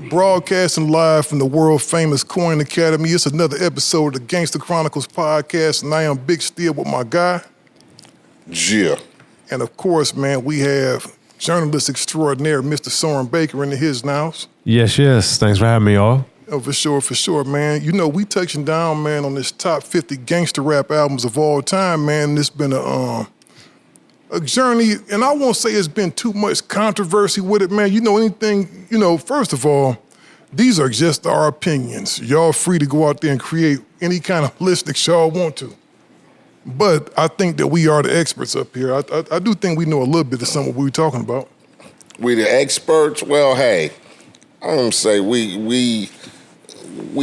Broadcasting live from the world-famous Coin Academy. It's another episode of the Gangster Chronicles podcast, and I am Big Steel with my guy. Yeah. And of course, man, we have journalist extraordinaire, Mr. Soren Baker in the his nows. Yes. Thanks for having me, all. Oh, for sure, man. You know, we touching down, man, on this top 50 gangster rap albums of all time, man. It's been a journey, and I won't say it's been too much controversy with it, man. First of all, these are just our opinions. Y'all free to go out there and create any kind of list that y'all want to. But I think that we are the experts up here. I do think we know a little bit of something what we're talking about. We the experts? Well, hey, I don't say we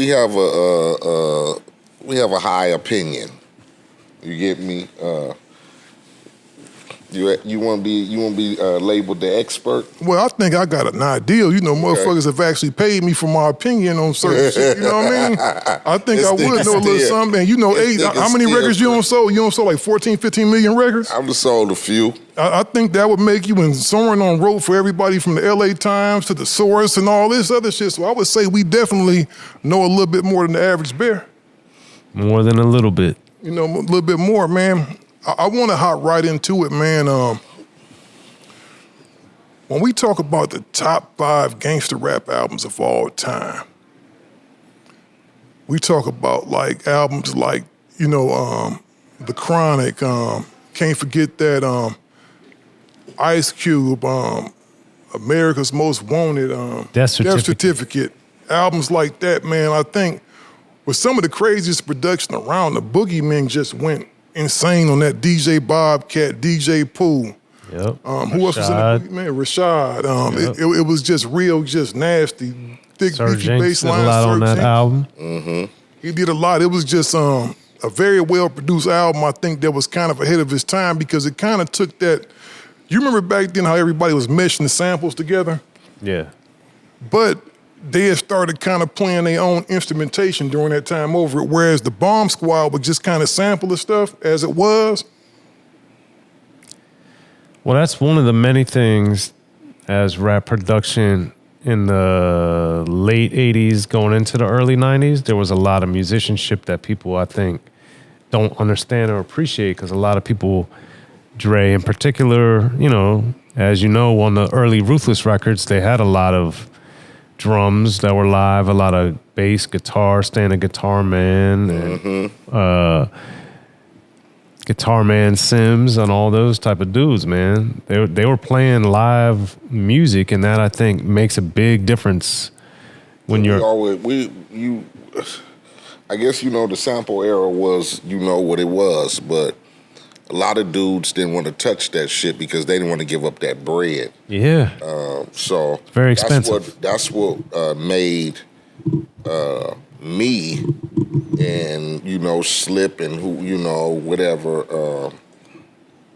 have a high opinion. You get me? You want to be labeled the expert? Well, I think I got an ideal. You know, motherfuckers have actually paid me for my opinion on certain shit. You know what I mean? I think I would know a little something. And you know, how many records you don't sold? You don't sold like 14, 15 million records? I've sold a few. I think that would make you, and Soren on road for everybody from the LA Times to the Source and all this other shit. So I would say we definitely know a little bit more than the average bear. More than a little bit. You know, a little bit more, man. I want to hop right into it, man. When we talk about the top 5 gangster rap albums of all time, we talk about like albums like, The Chronic, can't forget that, Ice Cube, America's Most Wanted, Death Certificate, albums like that, man. I think with some of the craziest production around, the Boogeymen just went insane on that. DJ Bobcat, DJ Pooh. Yep. Who else was in the man? Rashad. Yep. It was just real, just nasty. Thick, beefy bass line. Did a lot on that album. Mm-hmm. He did a lot. It was just a very well-produced album, I think, that was kind of ahead of his time because it kind of took that. You remember back then how everybody was meshing the samples together? Yeah. But they had started kind of playing their own instrumentation during that time over it, whereas the Bomb Squad would just kind of sample the stuff as it was. Well, that's one of the many things as rap production in the late 80s going into the early 90s. There was a lot of musicianship that people, I think, don't understand or appreciate because a lot of people, Dre in particular, as you know, on the early Ruthless records, they had a lot of drums that were live, a lot of bass, guitar, standing guitar man, and guitar man Sims, and all those type of dudes, man. They were playing live music, and that I think makes a big difference when you're. I guess the sample era was what it was, but a lot of dudes didn't want to touch that shit because they didn't want to give up that bread. Yeah. So it's very expensive. That's what made me and Slip and who whatever.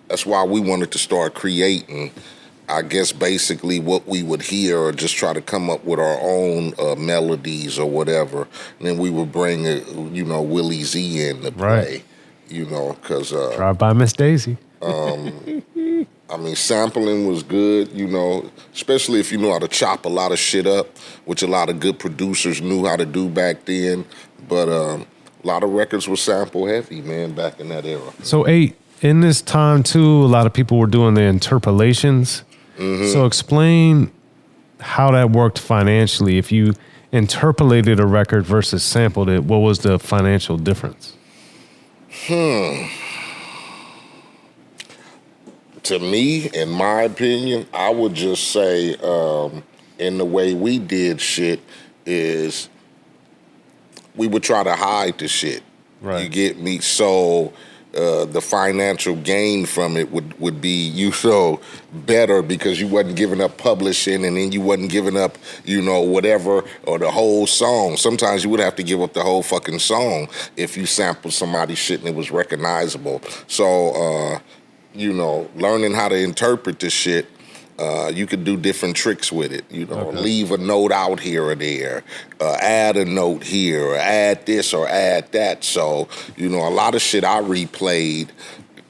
That's why we wanted to start creating. I guess basically what we would hear or just try to come up with our own melodies or whatever. And then we would bring Willie Z in to play. Right. Because Drive by Miss Daisy. Sampling was good, especially if you know how to chop a lot of shit up, which a lot of good producers knew how to do back then. But a lot of records were sample heavy, man, back in that era. So, in this time, too, a lot of people were doing their interpolations. Mm-hmm. So explain how that worked financially. If you interpolated a record versus sampled it, what was the financial difference? To me, in my opinion, I would just say in the way we did shit is we would try to hide the shit. Right. You get me? So the financial gain from it would be better because you wasn't giving up publishing and then you wasn't giving up whatever or the whole song. Sometimes you would have to give up the whole fucking song if you sampled somebody's shit and it was recognizable. So learning how to interpret this shit, you could do different tricks with it. Okay. Leave a note out here or there, add a note here, or add this or add that. So, a lot of shit I replayed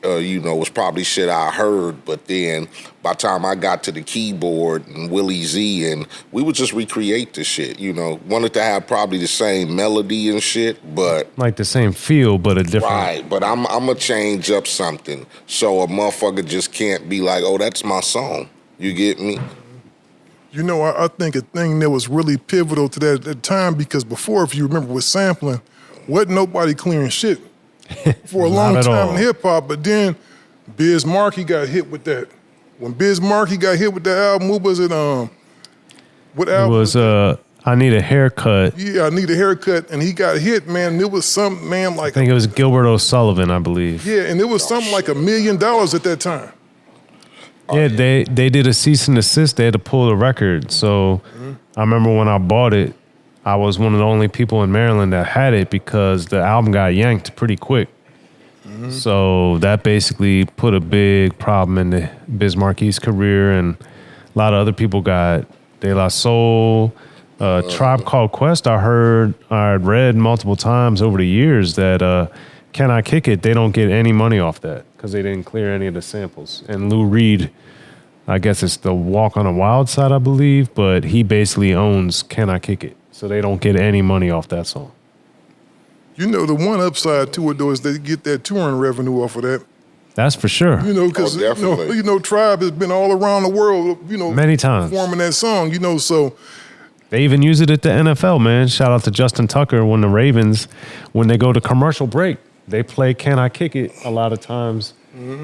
was probably shit I heard. But then by the time I got to the keyboard and Willie Z, and we would just recreate the shit, wanted to have probably the same melody and shit, but Like the same feel, but a different. right. But I'm gonna change up something so a motherfucker just can't be like, oh, that's my song. You get me? I think a thing that was really pivotal to that at the time, because before, if you remember with sampling, wasn't nobody clearing shit for a long at time all. in hip hop. But then Biz Markie got hit with that. When Biz Markie got hit with that album, what was it? What It album? was I Need a Haircut. Yeah, I Need a Haircut, and he got hit, man. And it was some man like I think it was Gilbert O'Sullivan, I believe. yeah, and it was something like $1 million at that time. Yeah, they did a cease and desist. They had to pull the record. So I remember when I bought it, I was one of the only people in Maryland that had it because the album got yanked pretty quick. So that basically put a big problem in the Biz Marquis' career, and a lot of other people got De La Soul, Tribe Called Quest. I read multiple times over the years that Can I Kick It? They don't get any money off that because they didn't clear any of the samples. And Lou Reed, I guess it's the Walk on the Wild Side, I believe, but he basically owns Can I Kick It? So they don't get any money off that song. The one upside to it though is they get that touring revenue off of that. That's for sure. Because definitely. Tribe has been all around the world, Many times. performing that song, so They even use it at the NFL, man. Shout out to Justin Tucker when the Ravens, when they go to commercial break, they play Can I Kick It a lot of times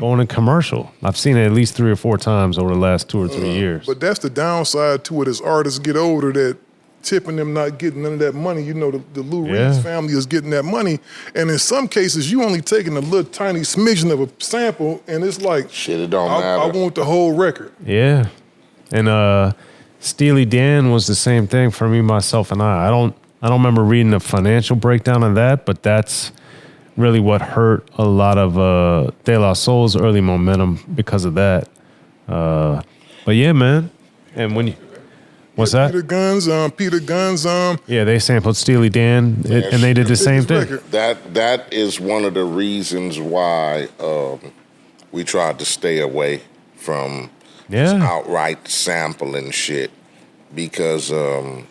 going in commercial. I've seen it at least 3 or 4 times over the last 2 or 3 years. But that's the downside to it as artists get older, that tipping them not getting none of that money. The Lou Reed's family is getting that money. And in some cases, you only taking a little tiny smidgen of a sample, and it's like, Shit, it don't I matter. want the whole record. Yeah. And Steely Dan was the same thing for me, myself, and I. I don't remember reading the financial breakdown of that, but that's really what hurt a lot of De La Soul's early momentum because of that. But yeah, man. And when you... What's that? Peter Guns. Yeah, they sampled Steely Dan, and they did the same thing. Record. That is one of the reasons why we tried to stay away from just outright sampling shit, because you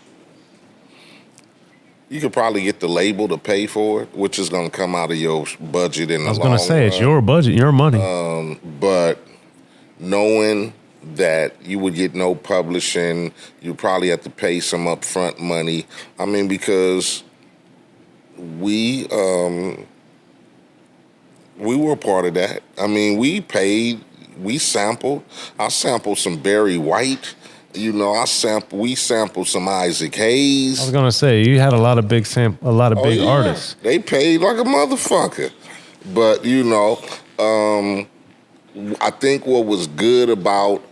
could probably get the label to pay for it, which is going to come out of your budget in the long run. I was going to say, it's your budget, your money. But knowing that you would get no publishing, you probably have to pay some upfront money. I mean, because we were a part of that. I mean, we sampled. I sampled some Barry White. We sampled some Isaac Hayes. I was gonna say you had a lot of big artists. They paid like a motherfucker. But I think what was good about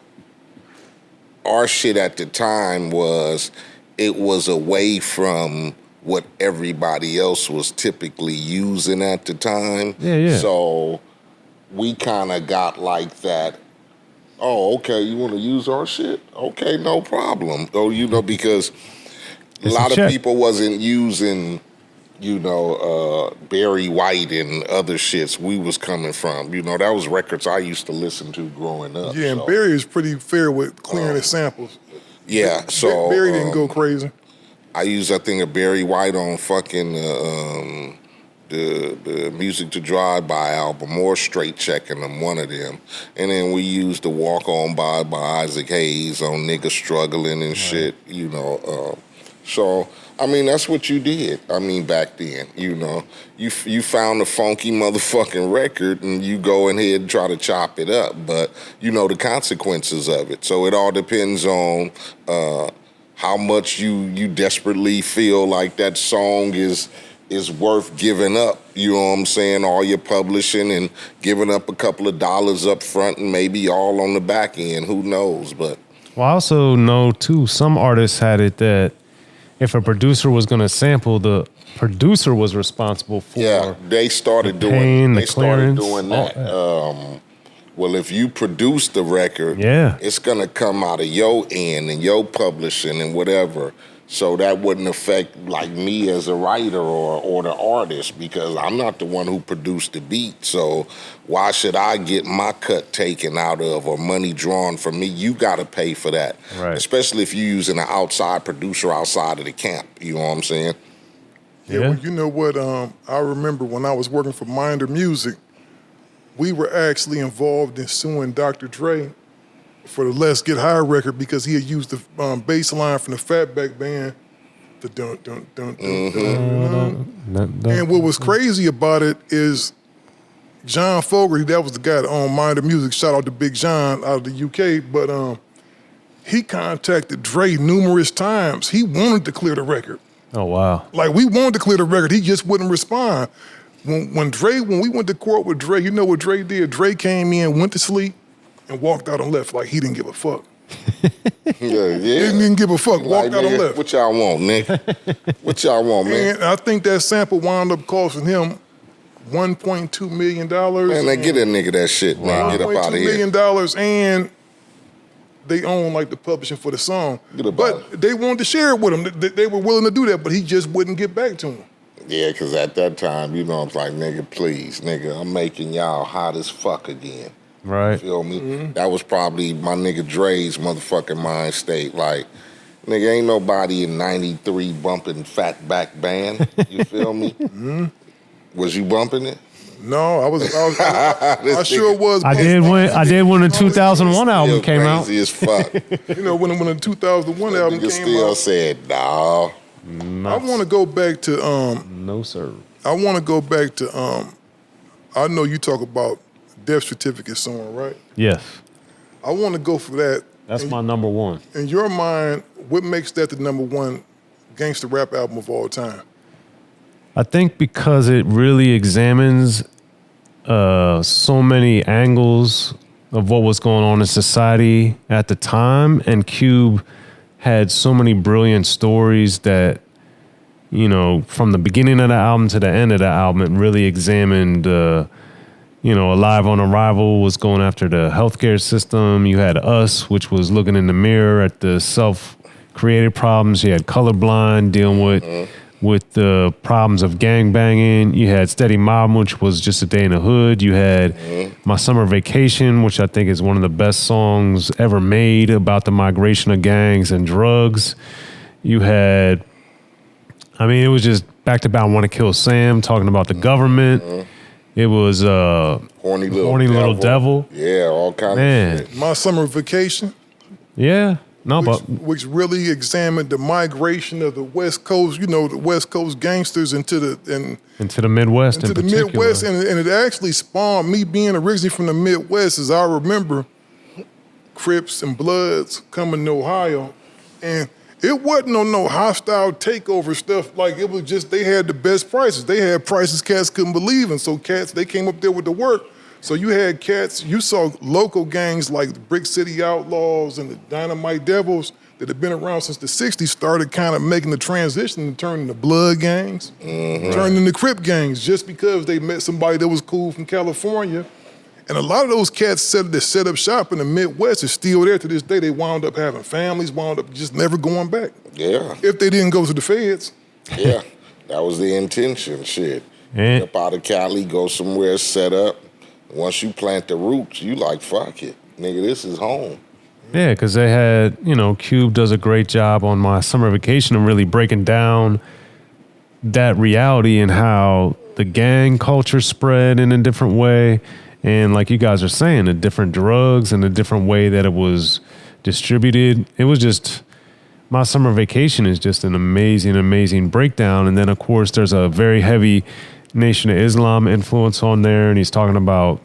our shit at the time was it was away from what everybody else was typically using at the time. Yeah. So we kind of got like that. Oh, okay, you want to use our shit? Okay, no problem. Oh, because a lot of people wasn't using, Barry White and other shits we was coming from. That was records I used to listen to growing up. Yeah, and Barry is pretty fair with clearing his samples. Yeah, so Barry didn't go crazy. I used, I think, a Barry White on fucking the Music to Drive By album, or Straight Checking them, one of them. And then we used the Walk On By Isaac Hayes on Nigga Struggling and shit, So, I mean, that's what you did. I mean, back then, You found a funky motherfucking record and you go ahead and try to chop it up. But, the consequences of it. So it all depends on how much you desperately feel like that song is worth giving up, you know what I'm saying, all your publishing and giving up a couple of dollars up front and maybe all on the back end, who knows, but. Well, I also know, too, some artists had it that if a producer was going to sample, the producer was responsible for they started doing that. Well, if you produce the record, it's going to come out of your end and your publishing and whatever. So that wouldn't affect like me as a writer or the artist because I'm not the one who produced the beat. So why should I get my cut taken out of or money drawn from me? You got to pay for that, Right. especially if you're using an outside producer outside of the camp. You know what I'm saying? Yeah, well, you know what? I remember when I was working for Minder Music, we were actually involved in suing Dr. Dre for the Let's Get High record because he had used the bass line from the Fatback Band. The dun dun dun dun dun. And what was crazy about it is John Fogerty, that was the guy that owned Minder Music. Shout out to Big John out of the UK. But he contacted Dre numerous times. He wanted to clear the record. Oh, wow. Like, we wanted to clear the record. He just wouldn't respond. When we went to court with Dre, you know what Dre did? Dre came in, went to sleep, and walked out and left like he didn't give a fuck. Yeah. He didn't give a fuck, walked out and left. What y'all want, nigga? What y'all want, man? And I think that sample wound up costing him $1.2 million. Man, they get a nigga that shit, man. Get up out of $1.2 here. million, and they own like the publishing for the song. But they wanted to share it with him. They were willing to do that, but he just wouldn't get back to him. Yeah, because at that time, you know, I was like, nigga, please, nigga, I'm making y'all hot as fuck again. Right. Feel me? That was probably my nigga Dre's motherfucking mind state. Like, nigga, ain't nobody in 93 bumping Fatback Band. You feel me? Was you bumping it? No, I sure was. I did when the 2001 album came out. Crazy as fuck. You know, when the 2001 album came still out. said, nah. I want to go back to No, sir. I want to go back to I know you talk about death certificate song, right? Yes. I want to go for that. That's my number one. In your mind, what makes that the number one gangster rap album of all time? I think because it really examines so many angles of what was going on in society at the time, and Cube had so many brilliant stories that, you know, from the beginning of the album to the end of the album, it really examined, you know, Alive on Arrival was going after the healthcare system. You had Us, which was looking in the mirror at the self-created problems. You had Colorblind dealing with the problems of gangbanging. You had Steady Mob, which was just a day in the hood. You had My Summer Vacation, which I think is one of the best songs ever made about the migration of gangs and drugs. You had, I mean, it was just back to back Want to Kill Sam, talking about the government. It was Horny Little Devil. Yeah, all kinds of shit. My Summer Vacation. Yeah. No, which really examined the migration of the West Coast, you know, the West Coast gangsters into the Midwest, into the Midwest, and it actually spawned me being originally from the Midwest. As I remember, Crips and Bloods coming to Ohio, and it wasn't no hostile takeover stuff. Like, it was just they had the best prices. They had prices cats couldn't believe, and so cats they came up there with the work. So you had cats, you saw local gangs like the Brick City Outlaws and the Dynamite Devils that had been around since the 60s started kind of making the transition and turning to blood gangs, turning into Crip gangs just because they met somebody that was cool from California. And a lot of those cats that set up shop in the Midwest are still there to this day. They wound up having families, wound up just never going back. Yeah. If they didn't go to the feds. Yeah, that was the intention, shit. Get up out of Cali, go somewhere, set up. Once you plant the roots, you like, fuck it. Nigga, this is home. Yeah, because they had, you know, Cube does a great job on My Summer Vacation of really breaking down that reality and how the gang culture spread in a different way. And like you guys are saying, the different drugs and the different way that it was distributed. It was just, My Summer Vacation is just an amazing, amazing breakdown. And then, of course, there's a very heavy Nation of Islam influence on there, and he's talking about,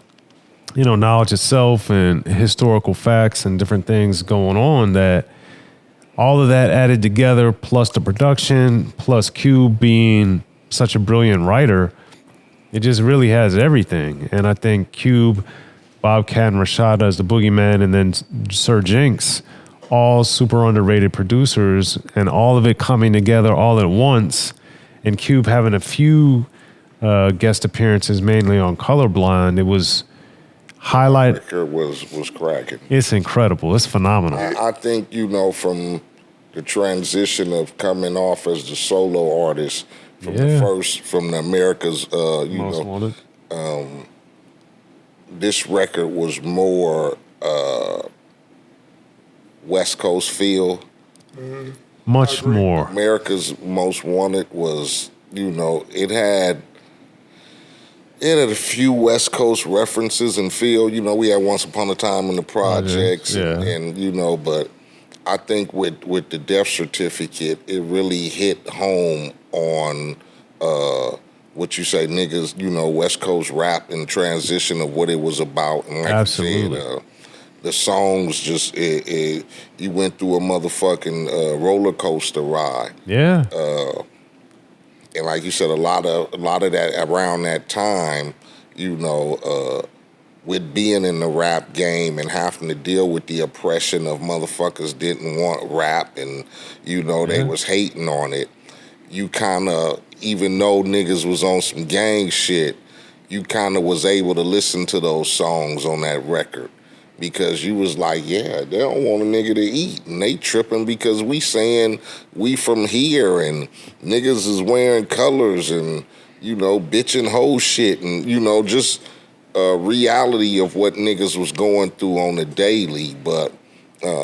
you know, knowledge itself and historical facts and different things going on, that all of that added together, plus the production, plus Cube being such a brilliant writer, it just really has everything. And I think Cube, Bobcat and Rashada as the Boogeyman, and then Sir Jinx, all super underrated producers, and all of it coming together all at once, and Cube having a few guest appearances mainly on Colorblind. It was highlight. Was cracking. It's incredible. It's phenomenal. I think, you know, from the transition of coming off as the solo artist from the America's, Most Wanted. This record was more West Coast feel. Much more. America's Most Wanted was, it had a few West Coast references and feel. We had Once Upon a Time in the Projects, and but I think with the Death Certificate, it really hit home on what you say, niggas, West Coast rap and transition of what it was about. And like Absolutely. you said, the songs just, you went through a motherfucking roller coaster ride. Yeah. And like you said, a lot of that around that time, with being in the rap game and having to deal with the oppression of motherfuckers didn't want rap and, they was hating on it. You kind of, even though niggas was on some gang shit, you kind of was able to listen to those songs on that record. Because you was like, yeah, they don't want a nigga to eat. And they tripping because we saying we from here and niggas is wearing colors and, bitching whole shit and, just reality of what niggas was going through on the daily. But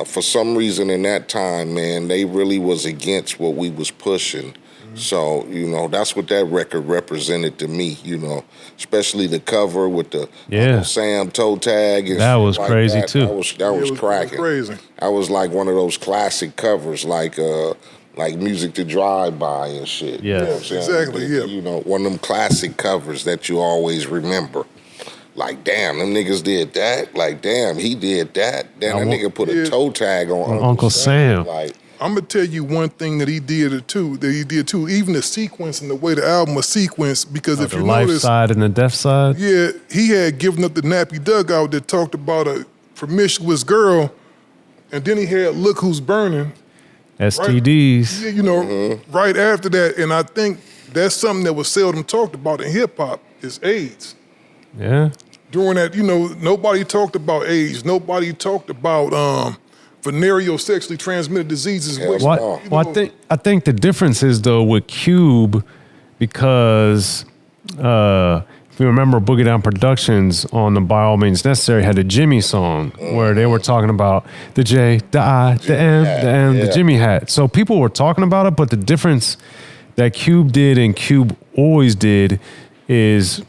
for some reason in that time, man, they really was against what we was pushing. So, that's what that record represented to me, especially the cover with the Uncle Sam toe tag. And that was like crazy, that. too. That was cracking. Crazy. That was like one of those classic covers, like Music to Drive By and shit. Yeah. You know what I'm saying? Exactly, yeah. One of them classic covers that you always remember. Like, damn, them niggas did that. Like, damn, he did that. Damn, that nigga put a toe tag on Uncle Sam. Like, I'm gonna tell you one thing that he did too. Even the sequence and the way the album was sequenced. Because if The you life notice, side and the death side. yeah, he had given up the nappy dugout that talked about a promiscuous girl, and then he had Look Who's Burning. STDs. Yeah, right after that, and I think that's something that was seldom talked about in hip hop is AIDS. Yeah. During that, nobody talked about AIDS. Nobody talked about venereal sexually transmitted diseases. Which, I think the difference is though with Cube, because if you remember Boogie Down Productions on the By All Means Necessary had the Jimmy song where they were talking about the J, the I, the M, the Jimmy hat. So people were talking about it, but the difference that Cube did and Cube always did is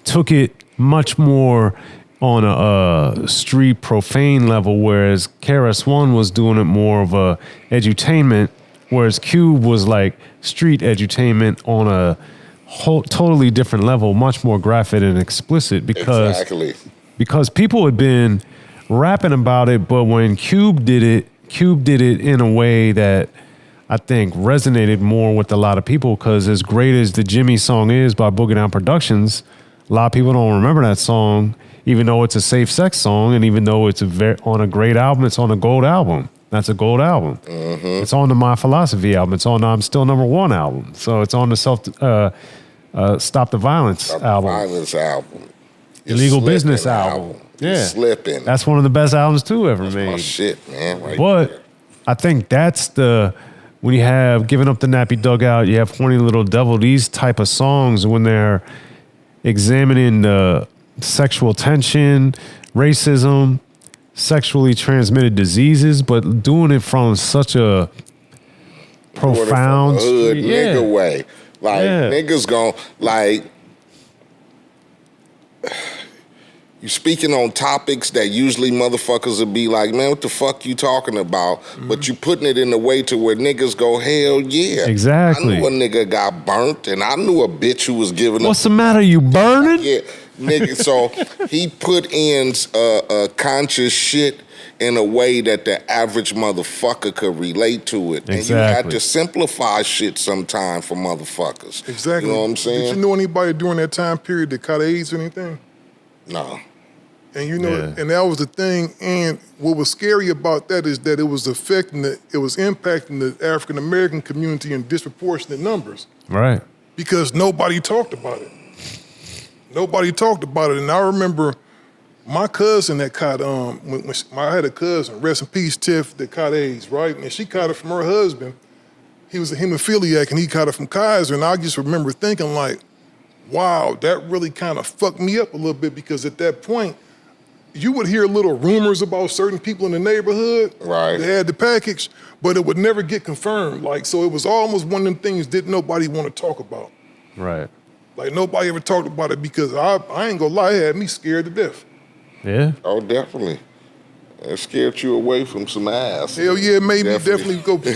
took it much more on a street profane level, whereas KRS-One was doing it more of a edutainment, whereas Cube was like street edutainment on a whole totally different level, much more graphic and explicit because people had been rapping about it, but when Cube did it in a way that I think resonated more with a lot of people, because as great as the Jimmy song is by Boogie Down Productions, a lot of people don't remember that song, even though it's a safe sex song, and even though it's on a great album, it's on a gold album. That's a gold album. Mm-hmm. It's on the My Philosophy album. It's on the I'm Still Number One album. So it's on the Stop the Violence album. Violence album. Illegal Business album. Yeah. Slipping. That's one of the best albums too ever made. My shit, man. Right but there. I think that's when you have Giving Up the Nappy Dugout, you have Horny Little Devil, these type of songs when they're examining the sexual tension, racism, sexually transmitted diseases, but doing it from such a profound hood nigga way. Like niggas gon' like you speaking on topics that usually motherfuckers would be like, man, what the fuck you talking about? Mm-hmm. But you putting it in a way to where niggas go, hell yeah. Exactly. I knew a nigga got burnt, and I knew a bitch who was giving What's the matter, you burning? Yeah, nigga. So he put in conscious shit in a way that the average motherfucker could relate to it. Exactly. And you had to simplify shit sometime for motherfuckers. Exactly. You know what I'm saying? Did you know anybody during that time period that caught AIDS or anything? No. And and that was the thing. And what was scary about that is that it was impacting the African American community in disproportionate numbers. Right. Because nobody talked about it. Nobody talked about it. And I remember my cousin that caught I had a cousin, rest in peace, Tiff, that caught AIDS, right? And she caught it from her husband. He was a hemophiliac, and he caught it from Kaiser. And I just remember thinking, like, wow, that really kind of fucked me up a little bit, because at that point, you would hear little rumors about certain people in the neighborhood. Right. They had the package, but it would never get confirmed. Like, so it was almost one of them things that nobody want to talk about. Right. Like, nobody ever talked about it, because I ain't gonna lie, it had me scared to death. Yeah. Oh, definitely. It scared you away from some ass. Hell yeah, it made me definitely go put a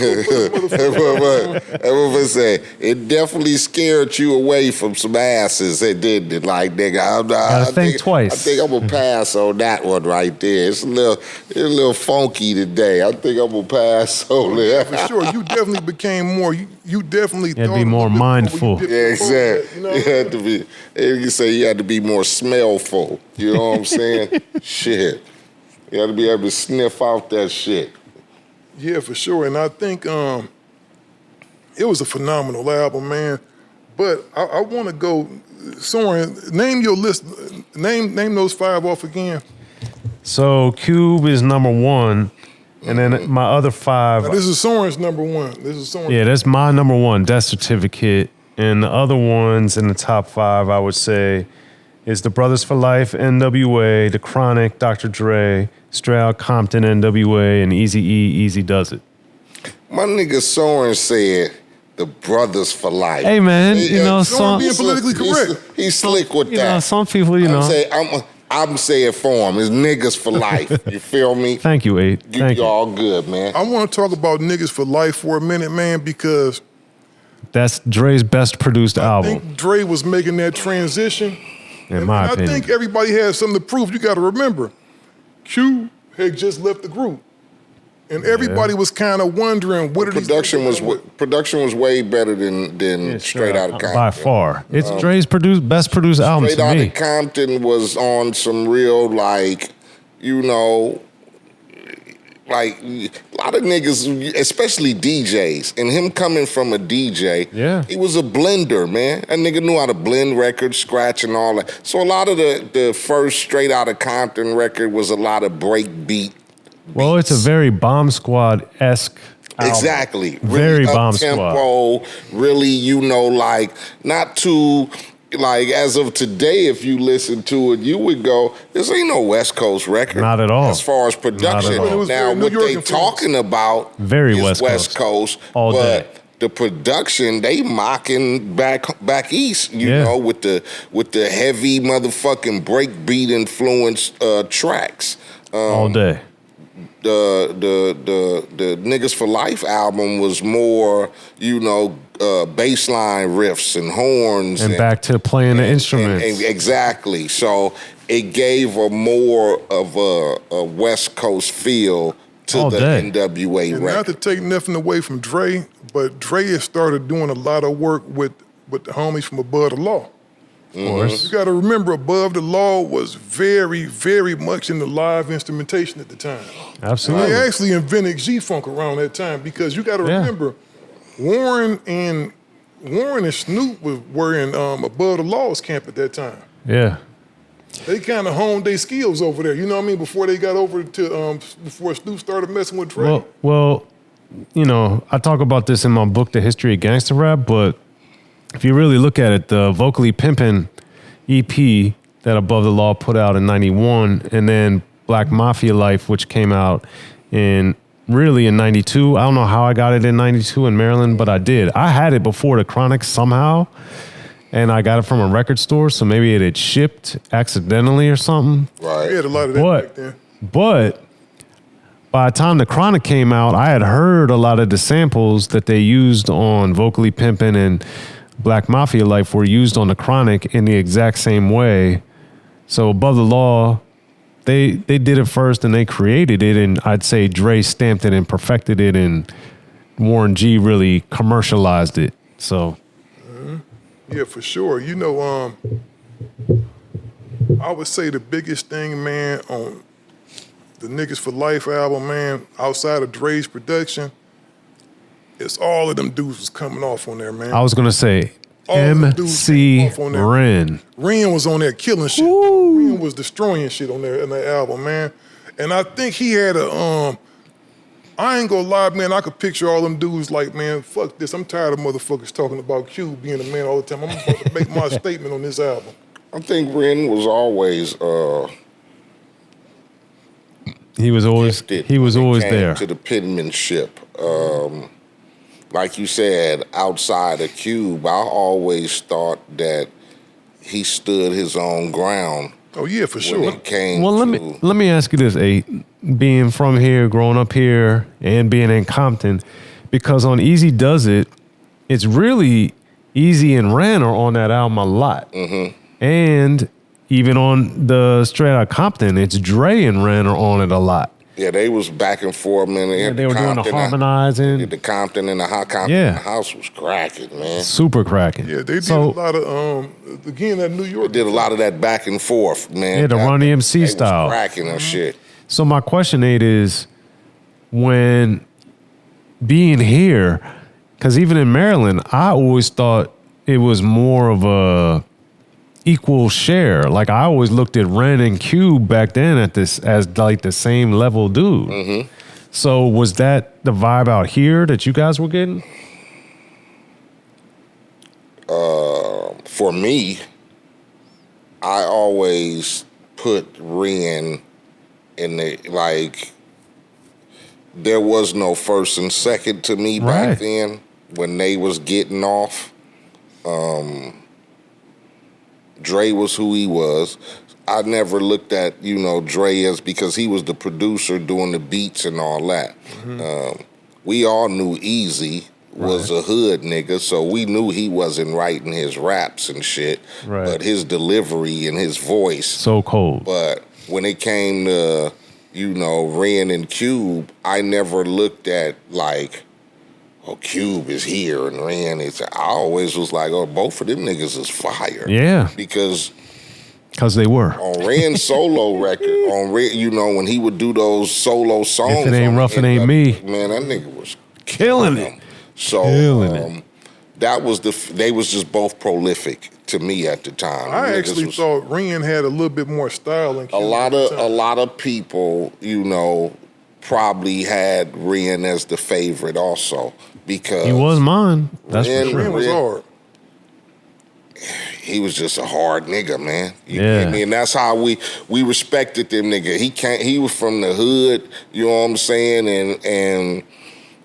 motherfucker. Everyone say it definitely scared you away from some asses. It did. Like, nigga, Gotta think twice. I think I'm gonna pass on that one right there. It's a little funky today. I think I'm gonna pass on it. For sure, you definitely became more. You definitely You had to thought be a more little bit mindful. what you did Yeah, before exactly. that, you know? You had to be. You say you had to be more smellful. You know what I'm saying? Shit. You had to be able to sniff out that shit. Yeah, for sure. And I think it was a phenomenal album, man. But I want to go, Soren, name your list. Name those 5 off again. So Cube is number 1, and then my other 5. Now, this is Soren's number 1. This is Soren. Yeah, that's my number 1, Death Certificate. And the other ones in the top 5, I would say, is The Brothers for Life, N.W.A, The Chronic, Dr. Dre, Straight Outta Compton, N.W.A, and Eazy-E, Eazy Does It. My nigga Soren said the Brothers for Life. Hey, man, Soren some, being politically correct. He's slick with that. some people, I'm saying for him, it's niggas for life. You feel me? Thank you, Aid. Thank You you. all good, man. I want to talk about niggas for life for a minute, man, because That's Dre's best produced I album, think Dre was making that transition. in my I opinion. think everybody has something to prove. You got to remember, Q had just left the group, and everybody was kind of wondering what it is. Production was way better than Straight Outta Compton. By far. It's Dre's best produced album Straight to Outta me. Compton was on some real, like, you know, like a lot of niggas, especially DJs, and him coming from a DJ, he was a blender, man. That nigga knew how to blend records, scratch, and all that. So a lot of the first Straight Outta Compton record was a lot of break beat. Well, it's a very Bomb Squad-esque album. Exactly. Very really Bomb up-tempo, really, you know, like, not too, like, as of today, if you listen to it, you would go, this ain't no West Coast record. Not at all. As far as production. Not at all. Now, what they talking about Very is West Coast. All but day. the production, they mocking back east, you know, with the heavy motherfucking breakbeat influenced tracks. All day. The Niggas for Life album was more, you know, bassline riffs and horns. And back to playing the instruments. And exactly. So it gave a more of a West Coast feel to All the day. N.W.A. And record. not to take nothing away from Dre, but Dre has started doing a lot of work with the homies from Above the Law. Of course. You got to remember, Above the Law was very, very much in the live instrumentation at the time. Absolutely. They actually invented G-Funk around that time, because you got to remember, Warren and Snoop were in Above the Law's camp at that time. Yeah. They kind of honed their skills over there, you know what I mean, before they got over to, before Snoop started messing with Dre. Well, you know, I talk about this in my book, The History of Gangster Rap, but if you really look at it, the Vocally Pimpin' EP that Above the Law put out in 91, and then Black Mafia Life, which came out in 92. I don't know how I got it in 92 in Maryland, but I did. I had it before the Chronic somehow, and I got it from a record store, so maybe it had shipped accidentally or something. Right. We had a lot of that back then. But by the time the Chronic came out, I had heard a lot of the samples that they used on Vocally Pimpin' and Black Mafia Life were used on the Chronic in the exact same way. So Above the Law, they did it first and they created it, and I'd say Dre stamped it and perfected it, and Warren G really commercialized it. So Yeah, for sure. You know, I would say the biggest thing, man, on the Niggas for Life album, man, outside of Dre's production, it's all of them dudes was coming off on there, man. I was gonna say, All the dudes came MC off on there. Ren. Ren was on there killing shit. Ren was destroying shit on there in that album, man. And I think he had a I ain't gonna lie, man, I could picture all them dudes like, man, fuck this. I'm tired of motherfuckers talking about Q being a man all the time. I'm about to make my statement on this album. I think Ren was always He was always gifted he was when it always came there. to the penmanship. Like you said, outside of Cube, I always thought that he stood his own ground. Oh yeah, for When sure. it came Well, to, let me ask you this, being from here, growing up here, and being in Compton, because on Easy Does It, it's really Easy and Ren are on that album a lot, and even on the Straight Outta Compton, it's Dre and Ren are on it a lot. yeah, they was back and forth, man. Yeah, they were doing the harmonizing, The Compton and the Hot Compton Yeah. the house was cracking, man. super cracking. Yeah, they did So, a lot of again that New York. They did a lot of that back and forth, man. Yeah, the Run DMC they was style. cracking and shit. So my question, Nate, is when being here, because even in Maryland, I always thought it was more of a equal share. Like I always looked at Ren and Cube back then at this as like the same level dude. So was that the vibe out here that you guys were getting? For me, I always put Ren in the, like, there was no first and second to me Right. back then when they was getting off. Dre was who he was. I never looked at, Dre as, because he was the producer doing the beats and all that. We all knew Eazy was a hood nigga, so we knew he wasn't writing his raps and shit, Right. but his delivery and his voice. So cold. But when it came to, Ren and Cube, I never looked at like, oh, Cube is here and Ren is. I always was like, oh, both of them niggas is fire. Yeah, Because they were. on Ren's solo record, when he would do those solo songs, If it ain't on rough, it the ain't me. Man, that nigga was Killing it. So Killing it. that was they was just both prolific to me at the time. I Niggas actually was- thought Ren had a little bit more style than a Cube lot at the of time. people, probably had Ren as the favorite also because He was mine. That's Ren- for sure. Ren was hard. he was just a hard nigga, man. You Yeah. get me? And that's how we respected them nigga. He was from the hood, you know what I'm saying? And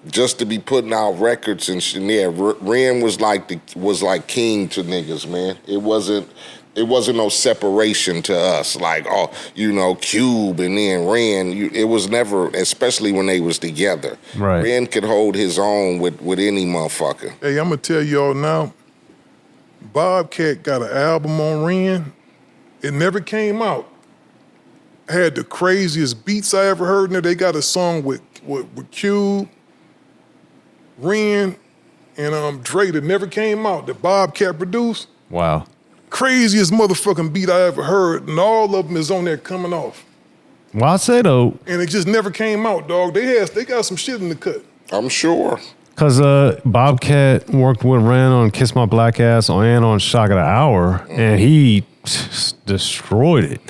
just to be putting out records and shit, yeah, Ren was like king to niggas, man. It wasn't no separation to us, like, Cube and then Ren. It was never, especially when they was together. Right. Ren could hold his own with any motherfucker. Hey, I'm gonna tell y'all now. Bobcat got an album on Ren. It never came out. Had the craziest beats I ever heard in there. They got a song with Cube, Ren, and Dre that never came out that Bobcat produced. Wow. Craziest motherfucking beat I ever heard, and all of them is on there coming off. Well, I say though, And it just never came out, dog. They got some shit in the cut. I'm sure. because Bobcat worked with Ren on Kiss My Black Ass and on Shock of the Hour, and he destroyed it.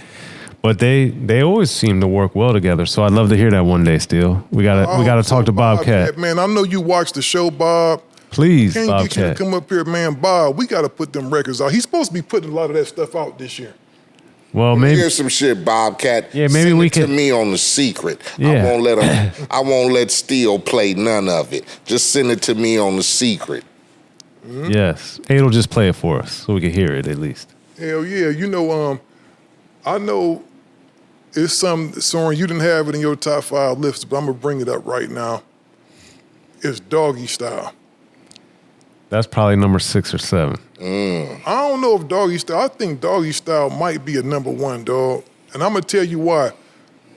But they always seem to work well together. So I'd love to hear that one day. Still, we gotta talk to Bobcat. Man, I know you watched the show, Bob. Please, Can't get you to Bobcat. come up here, man. Bob, we got to put them records out. He's supposed to be putting a lot of that stuff out this year. Well, maybe Here's some shit, Bobcat. Yeah, maybe Send we it to can- me on the secret. Yeah. I won't let Steel play none of it. Just send it to me on the secret. yes, Aid'll just play it for us so we can hear it at least. Hell yeah. I know it's some, Soren, you didn't have it in your top 5 lists, but I'm going to bring it up right now. It's Doggy Style. That's probably number 6 or 7. I don't know if Doggy Style, I think Doggy Style might be a number 1, dog. And I'm going to tell you why.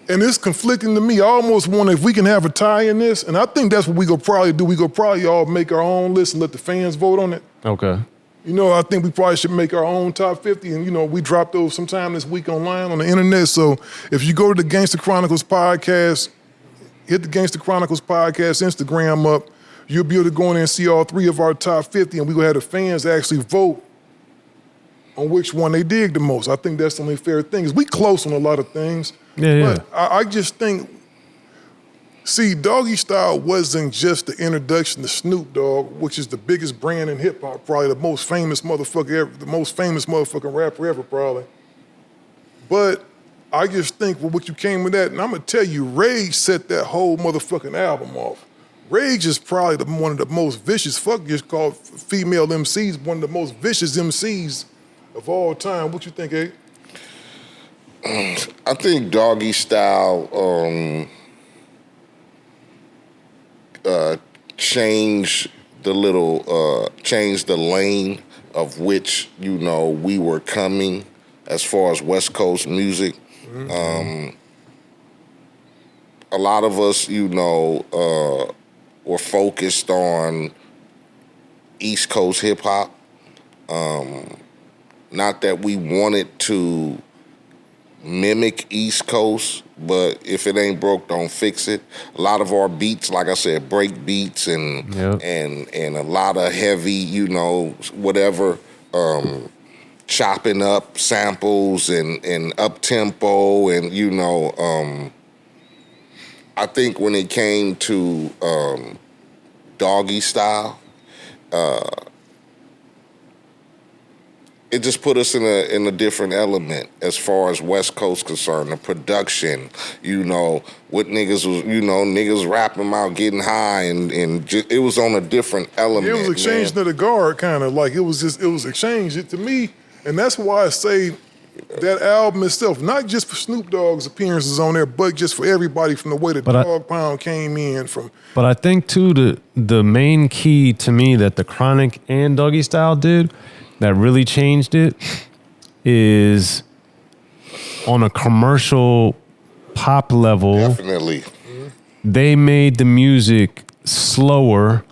And it's conflicting to me. I almost wonder if we can have a tie in this. And I think that's what we go probably do. We go probably all make our own list and let the fans vote on it. Okay. I think we probably should make our own top 50. And, we drop those sometime this week online on the internet. So if you go to the Gangster Chronicles podcast, hit the Gangster Chronicles podcast Instagram up, you'll be able to go in there and see all 3 of our top 50, and we gonna have the fans actually vote on which one they dig the most. I think that's the only fair thing. Is we close on a lot of things, but I just think, see, Doggy Style wasn't just the introduction to Snoop Dogg, which is the biggest brand in hip hop, probably the most famous motherfucker ever, the most famous motherfucking rapper ever, probably. But I just think what you came with that, and I'm gonna tell you, Rage set that whole motherfucking album off. Rage is probably one of the most vicious, just called female MCs, one of the most vicious MCs of all time. What you think, A? I think Doggy Style changed the lane of which, you know, we were coming as far as West Coast music. A lot of us, you know, were focused on East Coast hip hop. Not that we wanted to mimic East Coast, but if it ain't broke, don't fix it. A lot of our beats, like I said, break beats and a lot of heavy, you know, whatever, chopping up samples and up tempo, and you know, I think when it came to Doggy Style, it just put us in a different element as far as West Coast concerned. The production, you know, what niggas was, you know, niggas rapping about getting high, and just, it was on a different element. It was exchanged to the guard, kind of like it was exchanged to me, and that's why I say that album itself, not just for Snoop Dogg's appearances on there, but just for everybody, from the way the Dog Pound came in from. But I think too, the main key to me that the Chronic and Doggy Style did that really changed it is on a commercial pop level. Definitely. They made the music slower,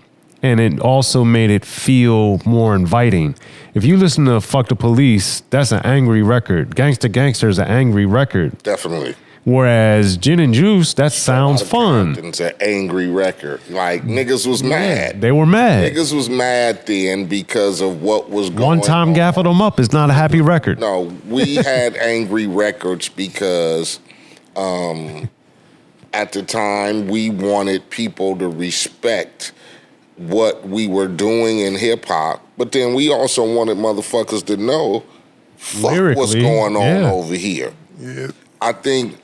and it also made it feel more inviting. If you listen to Fuck the Police, that's an angry record. Gangsta Gangster is an angry record. Definitely. Whereas Gin and Juice, that sounds fun. It's an angry record. Like, niggas was mad. They were mad. Niggas was mad then because of what was going on. One Time Gaffed 'Em Up is not a happy record. No, we had angry records because at the time we wanted people to respect what we were doing in hip hop, but then we also wanted motherfuckers to know fuck what's going on over here. Yeah. I think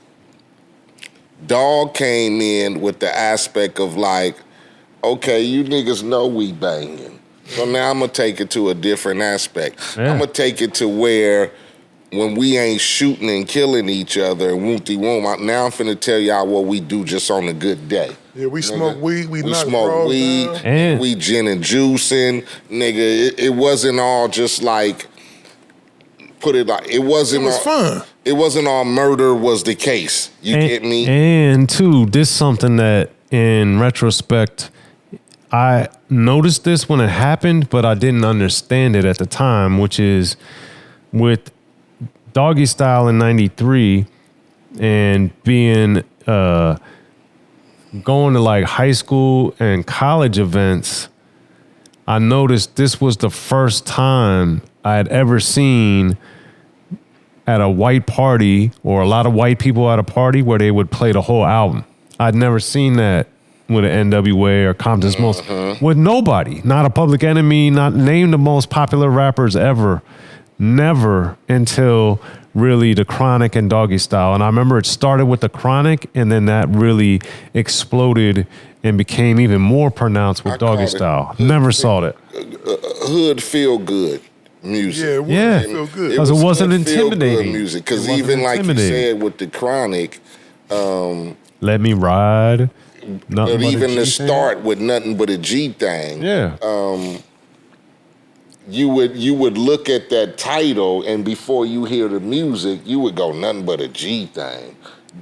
Dog came in with the aspect of like, okay, you niggas know we banging. So now I'm gonna take it to a different aspect. Yeah. I'm gonna take it to where when we ain't shooting and killing each other, woom-de-woom, now I'm finna tell y'all what we do just on a good day. Yeah, we smoke weed, we smoke weed, and we gin and juicing, nigga. It wasn't all just like, put it like, it wasn't. It was fun. It wasn't all murder was the case. You get me? And two, this something that in retrospect, I noticed this when it happened, but I didn't understand it at the time, which is with Doggy Style in '93 and being going to like high school and college events, I noticed this was the first time I had ever seen at a white party or a lot of white people at a party where they would play the whole album. I'd never seen that with an N.W.A. or Compton's Most, with nobody, not a Public Enemy, not named the most popular rappers ever. Never until really the Chronic and Doggy Style. And I remember it started with the Chronic, and then that really exploded and became even more pronounced with Doggy Style. Never saw that. Hood feel good music. Yeah, it feel good. Because it wasn't intimidating. Music. Because even like you said with the Chronic, Let Me Ride. But even to start with Nothing But a G Thing. Yeah. You would look at that title, and before you hear the music, you would go, Nothing But a G Thing.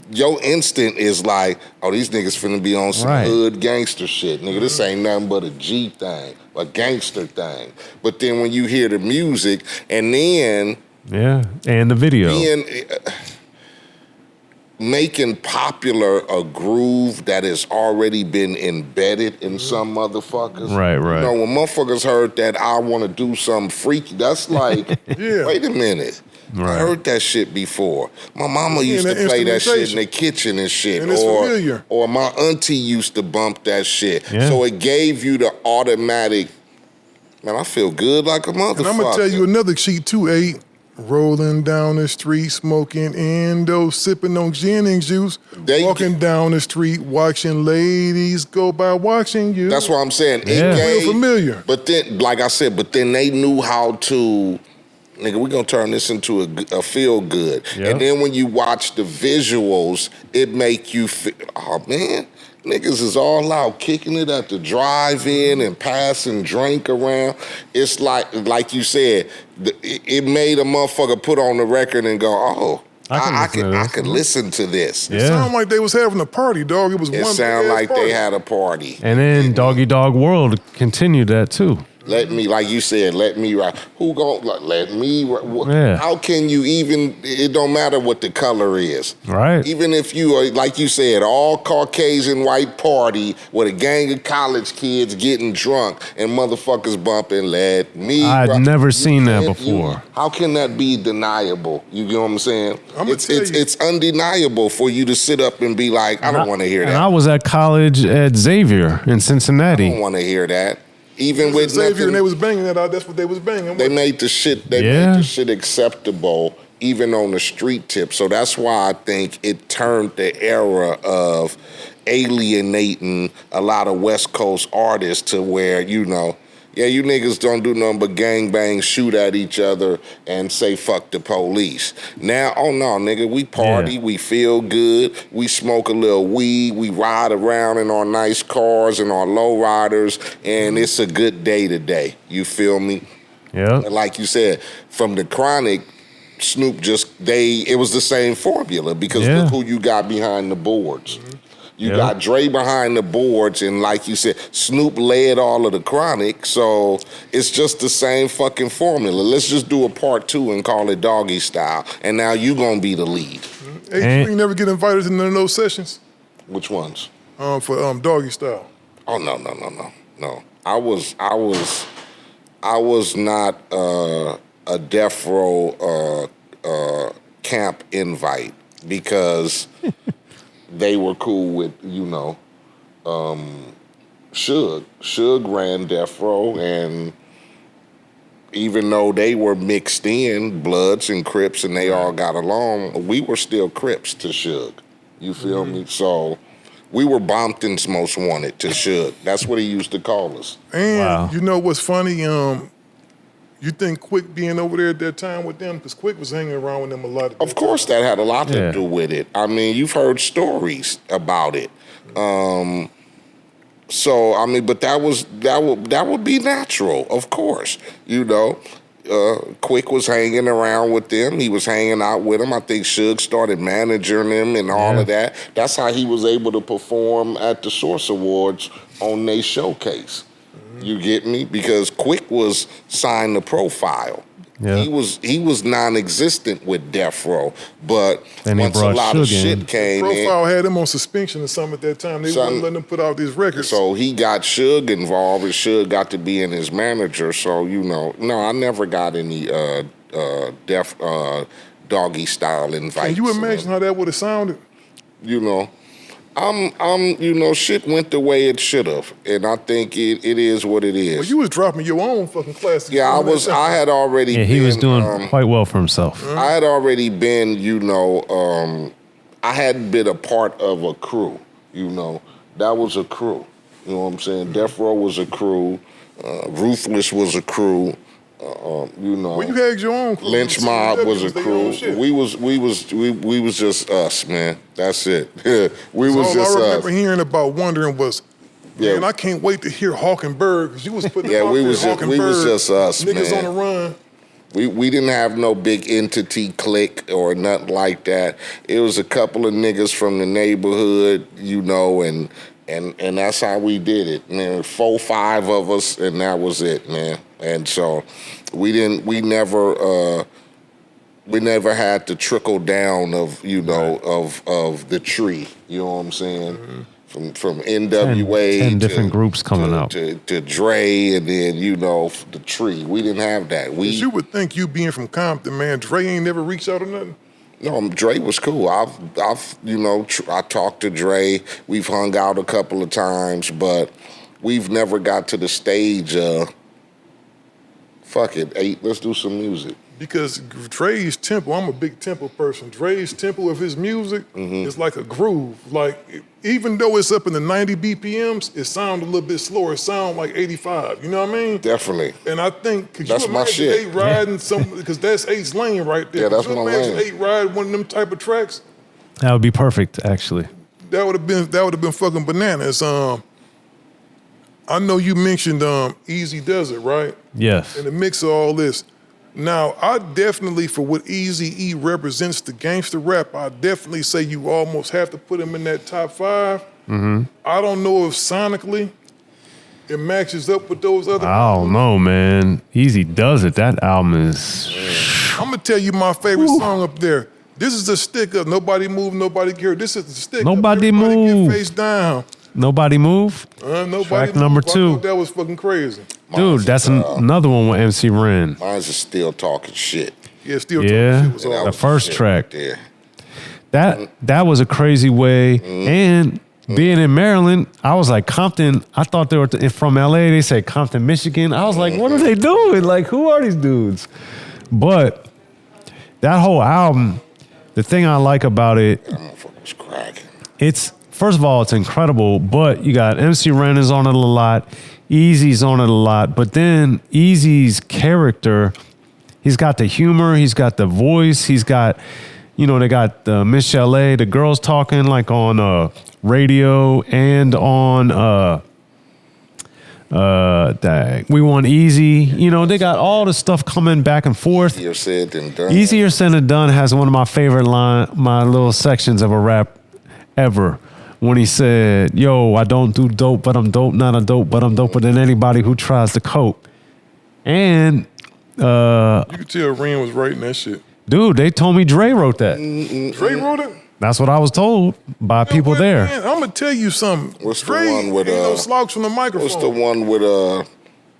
Your instinct is like, oh, these niggas finna be on some hood gangster shit. Nigga, this ain't nothing but a G thing, a gangster thing. But then when you hear the music, and then... Yeah, and the video. Then, making popular a groove that has already been embedded in some motherfuckers. Right. You know, when motherfuckers heard that I want to do something freaky, that's like, Yeah. wait a minute. I Right. heard that shit before. My mama Yeah, used to that play that shit in instrumentation. the kitchen and shit. And it's familiar. Or my auntie used to bump that shit. Yeah. So it gave you the automatic, man, I feel good like a motherfucker. And I'm gonna tell you another cheat too, A. Rolling down the street, smoking Endo, sipping on gin and juice, walking down the street, watching ladies go by, watching you. That's what I'm saying. Yeah. It gave, Real familiar. But then, like I said, then they knew how to, nigga, we're gonna turn this into a feel good. Yeah. And then when you watch the visuals, it make you feel, oh man, niggas is all out kicking it at the drive-in and passing drink around. It's like you said, it made a motherfucker put on the record and go, oh, I could listen to this. It sounded like they was having a party, dog. It was It one sounded big-ass like party. they had a party. And then Doggy Dog World continued that too. Let me, like you said, let me ride. Who gon' let me? Yeah. How can you even? It don't matter what the color is. Right. Even if you are, like you said, all Caucasian white party with a gang of college kids getting drunk and motherfuckers bumping. Let me. I'd ride. never You seen that can't- before. How can that be deniable? You know what I'm saying? I'ma tell you. It's undeniable for you to sit up and be like, I don't want to hear And that. I was at college at Xavier in I Cincinnati. don't want to hear that. Even with Xavier nothing, and they was banging that out. That's what they was banging. They made the shit. They Yeah. made the shit acceptable, even on the street tip. So that's why I think it turned the era of alienating a lot of West Coast artists to where, you know, yeah, you niggas don't do nothing but gang bang, shoot at each other, and say fuck the police. Now, oh no, nigga, we party, Yeah. we feel good, we smoke a little weed, we ride around in our nice cars and our low riders, and it's a good day today. You feel me? Yeah. And like you said, from the Chronic, Snoop it was the same formula because Yeah. look who you got behind the boards. You got Dre behind the boards, and like you said, Snoop led all of the Chronic, so it's just the same fucking formula. Let's just do a part 2 and call it Doggy Style, and now you gonna be the lead. Hey, you never get invited to none of those sessions Which ones? for Doggy Style. Oh no. I was not a death row camp invite because they were cool with, you know, Suge. Suge ran Death Row, and even though they were mixed in, Bloods and Crips, and they all got along, we were still Crips to Suge. You feel me? So we were Bompton's most wanted to Suge. That's what he used to call us. And Wow. you know what's funny? You think Quick being over there at that time with them, because Quick was hanging around with them a lot. Of course, that had a lot to Yeah. do with it. I mean, you've heard stories about it. So I mean, but that would be natural, of course. You know, Quick was hanging around with them. He was hanging out with them. I think Suge started managing him and all of that. That's how he was able to perform at the Source Awards on their showcase. You get me? Because Quick was signed to Profile. Yeah. He was non-existent with Death Row, but Then he once a brought lot of Suge in. shit came in, Profile had him on suspension or something at that time. They wouldn't let him put out these records. so he got Suge involved, and Suge got to be in his manager. So you know, no, I never got any Doggy Style invites. Can you imagine how that would have sounded? You know, you know, shit went the way it should have, and I think it is what it is. Well, you was dropping your own fucking classics. Yeah, I had already. Yeah, he was been, doing quite well for himself. I had already been, you know, I hadn't been a part of a crew, you know. That was a crew. You know what I'm saying? Death Row was a crew. Ruthless was a crew. You know. Well, you had your own crew. Lynch Mob was a their crew. own shit. We was just us, man. That's it. we was All just I us. remember hearing about Wondering was, man, I can't wait to hear Hawkenberg, because you was putting Yeah, out we there, was just us, niggas man. on the run. We didn't have no big entity clique or nothing like that. It was a couple of niggas from the neighborhood, you know, and that's how we did it, man. 4, 5 of us, and that was it, man. And so we never we never had the trickle down of of the tree. You know what I'm saying? Mm-hmm. From N.W.A. 10 different groups coming up to Dre, and then the tree. We didn't have that. You would think you being from Compton, man, Dre ain't never reached out or nothing. No, Dre was cool. I talked to Dre. We've hung out a couple of times, but we've never got to the stage of fuck it, let's do some music. Because Dre's tempo, I'm a big tempo person. Dre's tempo of his music is like a groove. Like, even though it's up in the 90 BPMs, it sounds a little bit slower. It sounds like 85. You know what I mean? Definitely. And I think, could that's you my imagine shit. 8 riding because that's 8's lane right there. Yeah, that's could you my imagine lane. 8 ride one of them type of tracks? That would be perfect, actually. That would have been fucking bananas. I know you mentioned Eazy Does It, right? Yes. In the mix of all this. Now, I definitely, for what Eazy-E represents to gangster rap, I definitely say you almost have to put him in that top 5. Mm-hmm. I don't know if sonically it matches up with those other. I don't know, man. Easy Does It. That album is... I'm going to tell you my favorite song up there. This is a stick up. Nobody move, nobody care. This is the stick Nobody up. Everybody move. Get face down. Nobody Move? Nobody Track move. number I 2. thought that was fucking crazy. Dude, that's another one with MC Ren. Mine's is still talking shit. Yeah, still Yeah, talking shit was And that all. the was first shit track. right there. That was a crazy way. And being in Maryland, I was like, Compton, I thought they were from LA. They said Compton, Michigan. I was like, what are they doing? Like, who are these dudes? But that whole album, the thing I like about it, That motherfucker was cracking. it's, first of all, it's incredible, but you got MC Ren is on it a lot. Eazy's on it a lot. But then Eazy's character, he's got the humor, he's got the voice, he's got, they got Miss Chalet, the girls talking like on radio and on We Want Easy. They got all the stuff coming back and forth. Easier said than done. Easier said than done has one of my favorite my little sections of a rap ever. When he said, yo, I don't do dope, but I'm dope, not a dope, but I'm doper than anybody who tries to cope. And You could tell Ren was writing that shit. dude, they told me Dre wrote that. Dre wrote it? That's what I was told by people there. Man, I'm going to tell you something. What's the Dre one with, ain't no slouch from the microphone. What's the one with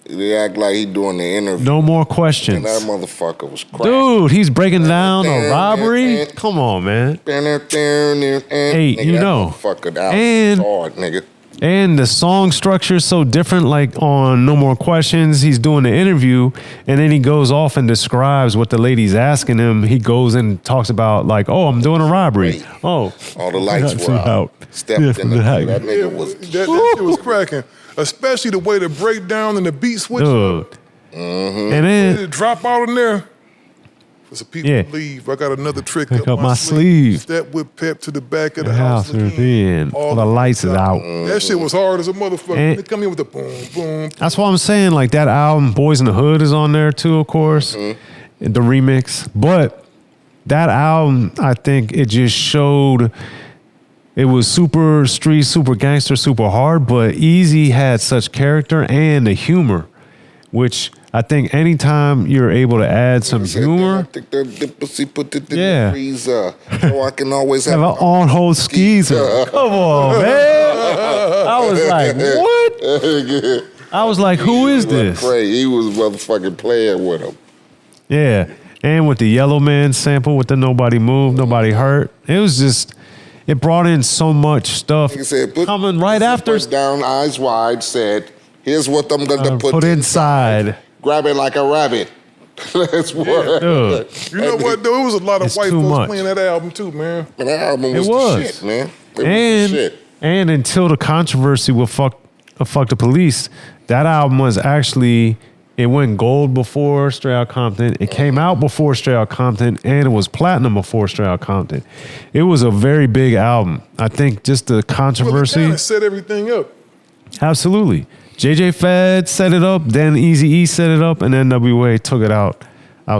they act like he doing the interview? No more And questions. that motherfucker was cracking. Dude, he's breaking down a robbery. Come on, man. Hey, you know. Fucking out. And- hard, nigga. And the song structure is so different. Like on No More Questions, he's doing the interview, and then he goes off and describes what the lady's asking him. He goes and talks about like, "Oh, I'm doing a robbery. Right. Oh, All the lights that's were out. Stepped Yeah, in the that- that nigga was. That shit was cracking. Especially the way the breakdown and the beat switch. dude." And then It drop out in there. For some people Yeah. to leave, I got another trick Pick up my sleeve. Step with pep to the back of the the house again. is in. All the lights is out. That shit was hard as a motherfucker. And- They come in with the boom, boom. That's what I'm saying. Like that album, Boys in the Hood, is on there too, of course, the remix. But that album, I think it just showed it was super street, super gangster, super hard. But Eazy had such character and the humor, which I think anytime you're able to add some I humor, think the pussy put it in Yeah. the freezer, so I can always have have an on-hold skeezer. Come on, man. I was like, what? I was like, who is this? Crazy. He was motherfucking playing with him. Yeah. And with the Yellow Man sample with the Nobody Move, Nobody Hurt. It was just, it brought in so much stuff He said, coming right after. Put down, eyes wide, said, here's what I'm going to Put inside. Grab it like a rabbit. That's what. Dude, You know what, though? It was a lot of It's white too folks much. playing that album, too, man. Man, that album was, It was. the shit, man. It was the and shit. and until the controversy with Fuck the Police, that album was actually, it went gold before Straight Outta Compton. It came out before Straight Outta Compton, and it was platinum before Straight Outta Compton. It was a very big album. I think just the Well, it controversy. kind of set everything up. Absolutely. JJ Fed set it up, then Eazy-E set it up, and N.W.A took it out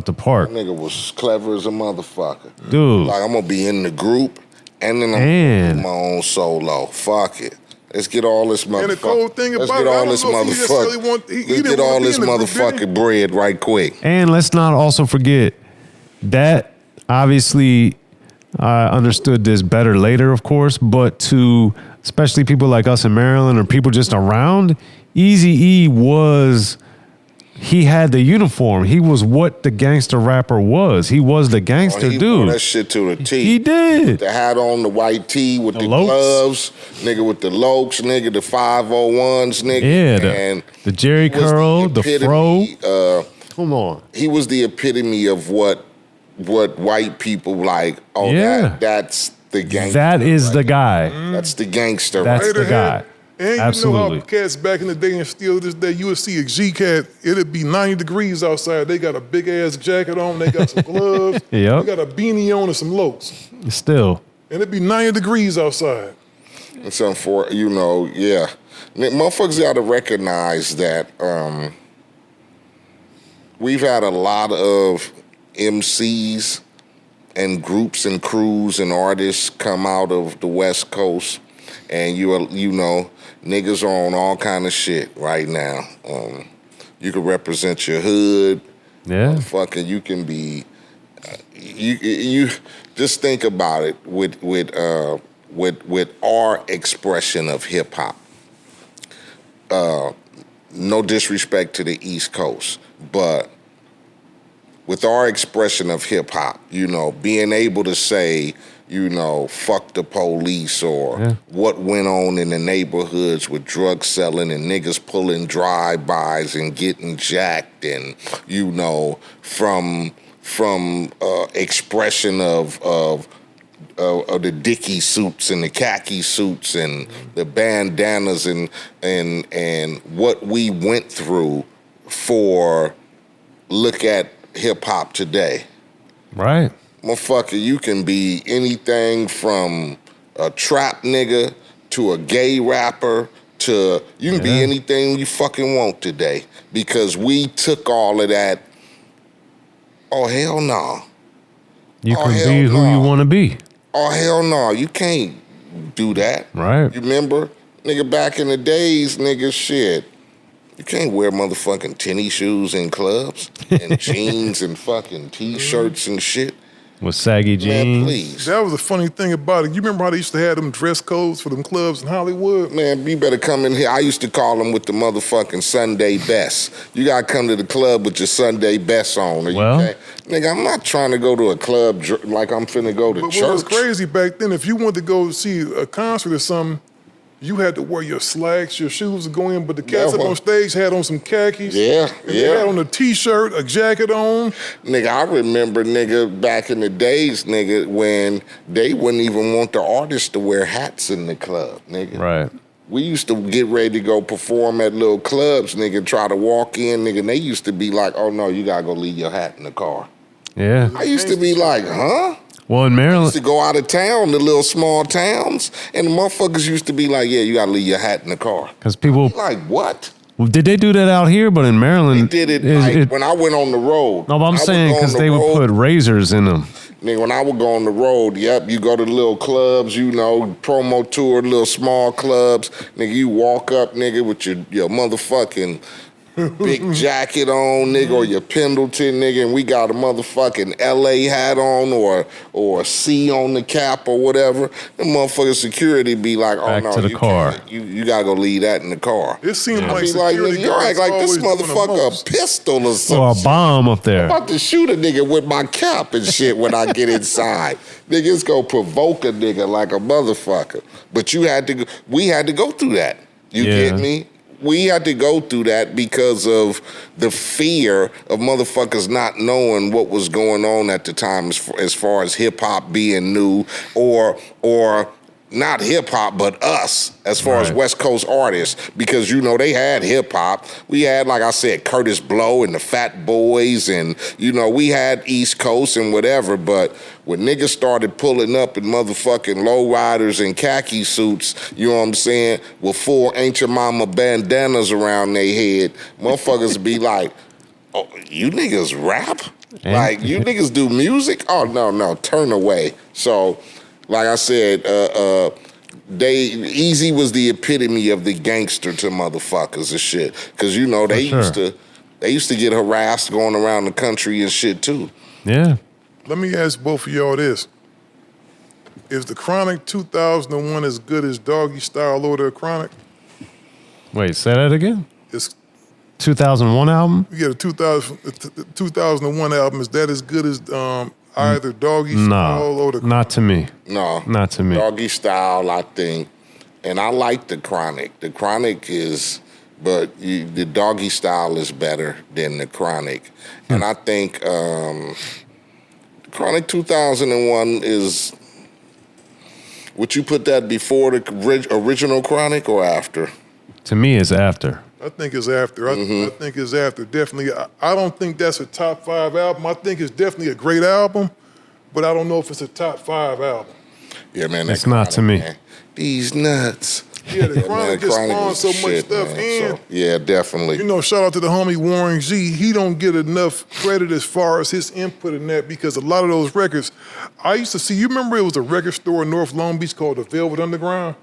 the park. That nigga was clever as a motherfucker. Dude. Like, I'm going to be in the group, and then I'm And- gonna do my own solo. Fuck it. Let's get all this motherfucker. And the cold thing Let's about get it, I all don't this know if he necessarily motherfucker. want- he Let's didn't get want all to be this in the group, did he? motherfucking bread right quick. And let's not also forget that obviously, I understood this better later, of course, but to especially people like us in Maryland or people just around, Eazy-E he had the uniform. He was what the gangster rapper was. He was the gangster he dude. wore that shit to the T. He did. The hat on, the white tee with the Lokes. gloves, nigga with the lokes, nigga, the 501s, nigga. Yeah, and the Jerry he was curl, the fro. epitome, Come on. he was the epitome of what white people like. Oh, Yeah. that's the gangster. That is the guy. That's the gangster. That's right the there. guy. And Absolutely. you know how cats back in the day and still this day, you would see a G cat, it'd be 90 degrees outside. They got a big ass jacket on, they got some gloves, Yep. they got a beanie on and some lokes. Still. And it'd be 90 degrees outside. And so for yeah. Motherfuckers gotta recognize that we've had a lot of MCs and groups and crews and artists come out of the West Coast, and you know, niggas are on all kind of shit right now. You can represent your hood. Yeah. Fucking, you can be. You just think about it with our expression of hip hop. No disrespect to the East Coast, but with our expression of hip hop, you know, being able to say, you know, fuck the police or what went on in the neighborhoods with drug selling and niggas pulling drive-bys and getting jacked, and, you know, from expression of the Dickie suits and the khaki suits and the bandanas and what we went through for look at hip hop today. Right. Motherfucker, you can be anything from a trap nigga to a gay rapper to you can be anything you fucking want today, because we took all of that. Oh hell no. You can be who you want to be. Oh hell no, you can't do that. Right. You remember, nigga, back in the days, nigga, shit. You can't wear motherfucking tennis shoes in clubs and jeans and fucking t-shirts and shit. With saggy jeans. Man, please. That was a funny thing about it. You remember how they used to have them dress codes for them clubs in Hollywood? Man, you better come in here. I used to call them with the motherfucking Sunday best. You gotta come to the club with your Sunday best on. Nigga, I'm not trying to go to a club like I'm finna go to church. What was crazy back then, if you wanted to go see a concert or something, you had to wear your slacks, your shoes to go in, but the cats up on stage had on some khakis. Yeah. They had on a t-shirt, a jacket on. Nigga, I remember, nigga, back in the days, nigga, when they wouldn't even want the artists to wear hats in the club, nigga. Right. We used to get ready to go perform at little clubs, nigga, try to walk in, nigga, and they used to be like, oh no, you gotta go leave your hat in the car. Yeah. I used to be like, huh? Well, in Maryland, To go out of town, the little small towns, and the motherfuckers used to be like, yeah, you gotta leave your hat in the car. because people, Like, what? did they do that out here? But in Maryland, They did it like when I went on the road. No, but I'm saying because they would put razors in them. Nigga, when I would go on the road, you go to the little clubs, you know, promo tour, little small clubs. Nigga, you walk up, nigga, with your motherfucking big jacket on, nigga, or your Pendleton, nigga, and we got a motherfucking LA hat on or a C on the cap or whatever. The motherfucking security be like, oh Back no, to the you car. can't. You gotta go leave that in the car. It seemed I like be like, security nigga, you act guards like this always doing the motherfucker most. a pistol or something. Or a bomb up there. I'm about to shoot a nigga with my cap and shit when I get inside. Niggas go provoke a nigga like a motherfucker. But we had to go through that. You get me? We had to go through that because of the fear of motherfuckers not knowing what was going on at the time as far as hip hop being new or not hip hop, but us as far as West Coast artists, because you know they had hip hop. We had, like I said, Curtis Blow and the Fat Boys, and you know we had East Coast and whatever. But when niggas started pulling up in motherfucking lowriders and khaki suits, you know what I'm saying, with full Ain't Your Mama bandanas around their head, motherfuckers be like, "Oh, you niggas rap? Like you niggas do music? Oh no, turn away." So. Like I said, Eazy was the epitome of the gangster to motherfuckers and shit. Cause you know they used to get harassed going around the country and shit too. Yeah. Let me ask both of y'all this. Is the Chronic 2001 as good as Doggy Style or the Chronic? Wait, say that again? It's 2001 album? You get a 2001 album. Is that as good as either Doggy Style or the Chronic? Not to me. No. Not to me. Doggy Style, I think. And I like the Chronic. The Chronic is, but the Doggy Style is better than the Chronic. And I think Chronic 2001 is, would you put that before the original Chronic or after? To me, it's after. I think it's after. I think it's after. Definitely. I don't think that's a top 5 album. I think it's definitely a great album, but I don't know if it's a top 5 album. Yeah, man. It's not to me. Man. These nuts. Yeah, the Chronic just spawned so much stuff. Man. And, so, yeah, definitely. you know, shout out to the homie Warren G. He don't get enough credit as far as his input in that, because a lot of those records, I used to see, you remember it was a record store in North Long Beach called the Velvet Underground?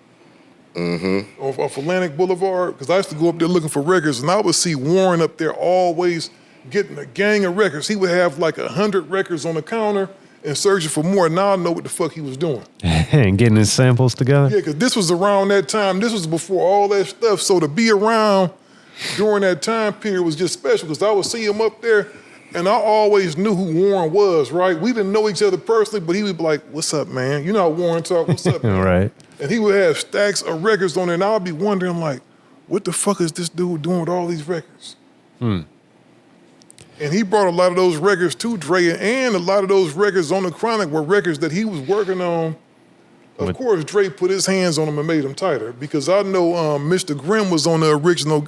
Off Atlantic Boulevard, because I used to go up there looking for records, and I would see Warren up there always getting a gang of records. He would have like 100 records on the counter and searching for more. Now I know what the fuck he was doing. And getting his samples together? Yeah, because this was around that time. This was before all that stuff. So to be around during that time period was just special, because I would see him up there, and I always knew who Warren was, right? We didn't know each other personally, but he would be like, "What's up, man?" You know how Warren talk, "What's up, man?" Right. And he would have stacks of records on there, and I would be wondering, like, what the fuck is this dude doing with all these records? And he brought a lot of those records to Dre, and a lot of those records on the Chronic were records that he was working on. Of course, Dre put his hands on them and made them tighter, because I know Mr. Grimm was on the original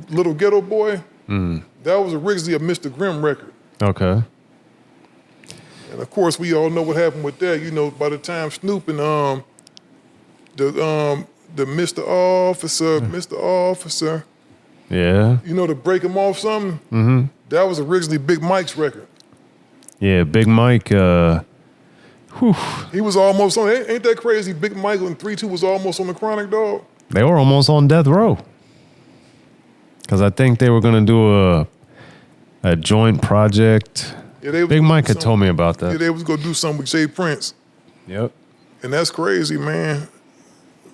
Little Ghetto Boy. That was originally a Mr. Grimm record. Okay. And of course, we all know what happened with that. You know, by the time Snoop and the Mr. Officer, Yeah. you know, to break him off something, that was originally Big Mike's record. Yeah, Big Mike, He was almost on, ain't that crazy? Big Mike and 3-2 was almost on the Chronic, dog. they were almost on death row. Because I think they were going to do a joint project. Yeah, they was Big gonna Mike do had told me about Yeah, that. they was gonna do something with Jay Prince. Yep. And that's crazy, man.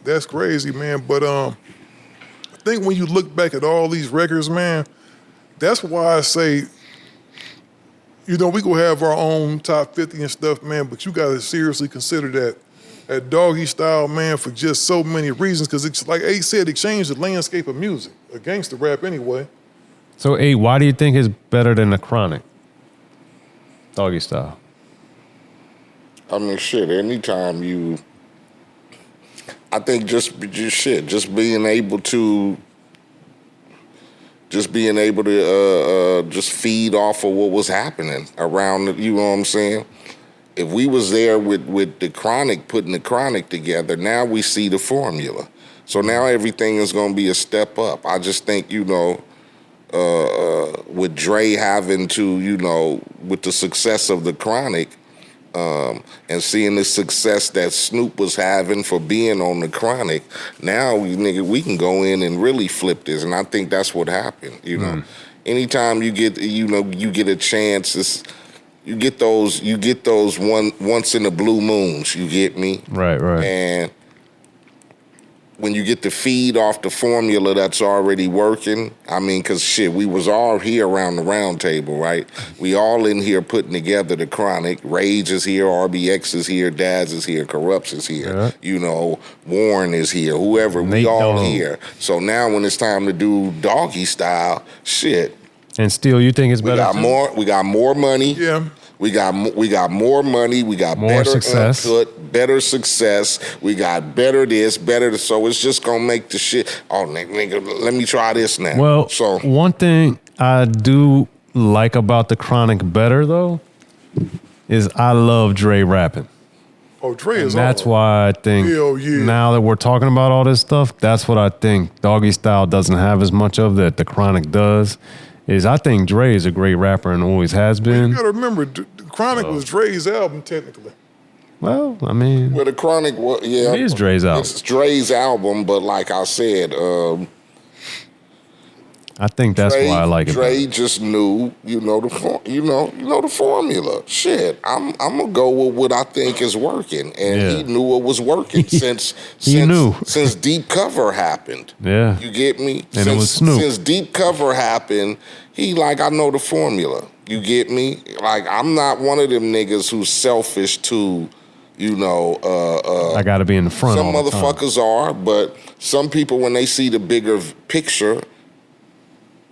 That's crazy, man. But I think when you look back at all these records, man, that's why I say, you know, we gonna have our own top 50 and stuff, man, but you gotta seriously consider that Doggy Style, man, for just so many reasons, because it's like Ace said, it changed the landscape of music, a gangster rap anyway. So, A, why do you think it's better than the Chronic? Doggy Style. I mean, shit, anytime you, I think just being able to just feed off of what was happening around, you know what I'm saying? If we was there with the Chronic, putting the Chronic together, now we see the formula. So now everything is going to be a step up. I just think, you know, with Dre having to, you know, with the success of the Chronic, and seeing the success that Snoop was having for being on the Chronic, now we can go in and really flip this, and I think that's what happened. You know, anytime you get a chance, you get those once in a blue moons. You get me? Right. And when you get the feed off the formula that's already working, I mean, because shit, we was all here around the round table, right? We all in here putting together the Chronic. Rage is here, RBX is here, Daz is here, Corrupts is here, Yeah. you know, Warren is here, whoever, we Nate all Dogg. here. So now when it's time to do Doggy Style, shit, And still, you think it's we better? got too? we got more money. Yeah. We got more money. We got More better success. output, better success. We got better this, better this. So it's just gonna make the shit. Oh, nigga, let me try this now. Well, so one thing I do like about the Chronic better, though, is I love Dre rapping. Oh, Dre is That's hard. why I think Hell yeah. now that we're talking about all this stuff, that's what I think Doggy Style doesn't have as much of that the Chronic does. Is I think Dre is a great rapper and always has You been. gotta remember, Chronic was Dre's album, technically. Well, I mean, with the Chronic, yeah, it is Dre's album. It's Dre's album, but like I said, I think that's why I like it. Dre just knew, the formula. Shit, I'm gonna go with what I think is working, and he knew it was working since Deep Cover happened. Yeah, you get me? And it was Snoop. Since Deep Cover happened, he like, I know the formula. You get me? Like, I'm not one of them niggas who's selfish to, I got to be in the front. Some motherfuckers are, but some people, when they see the bigger picture,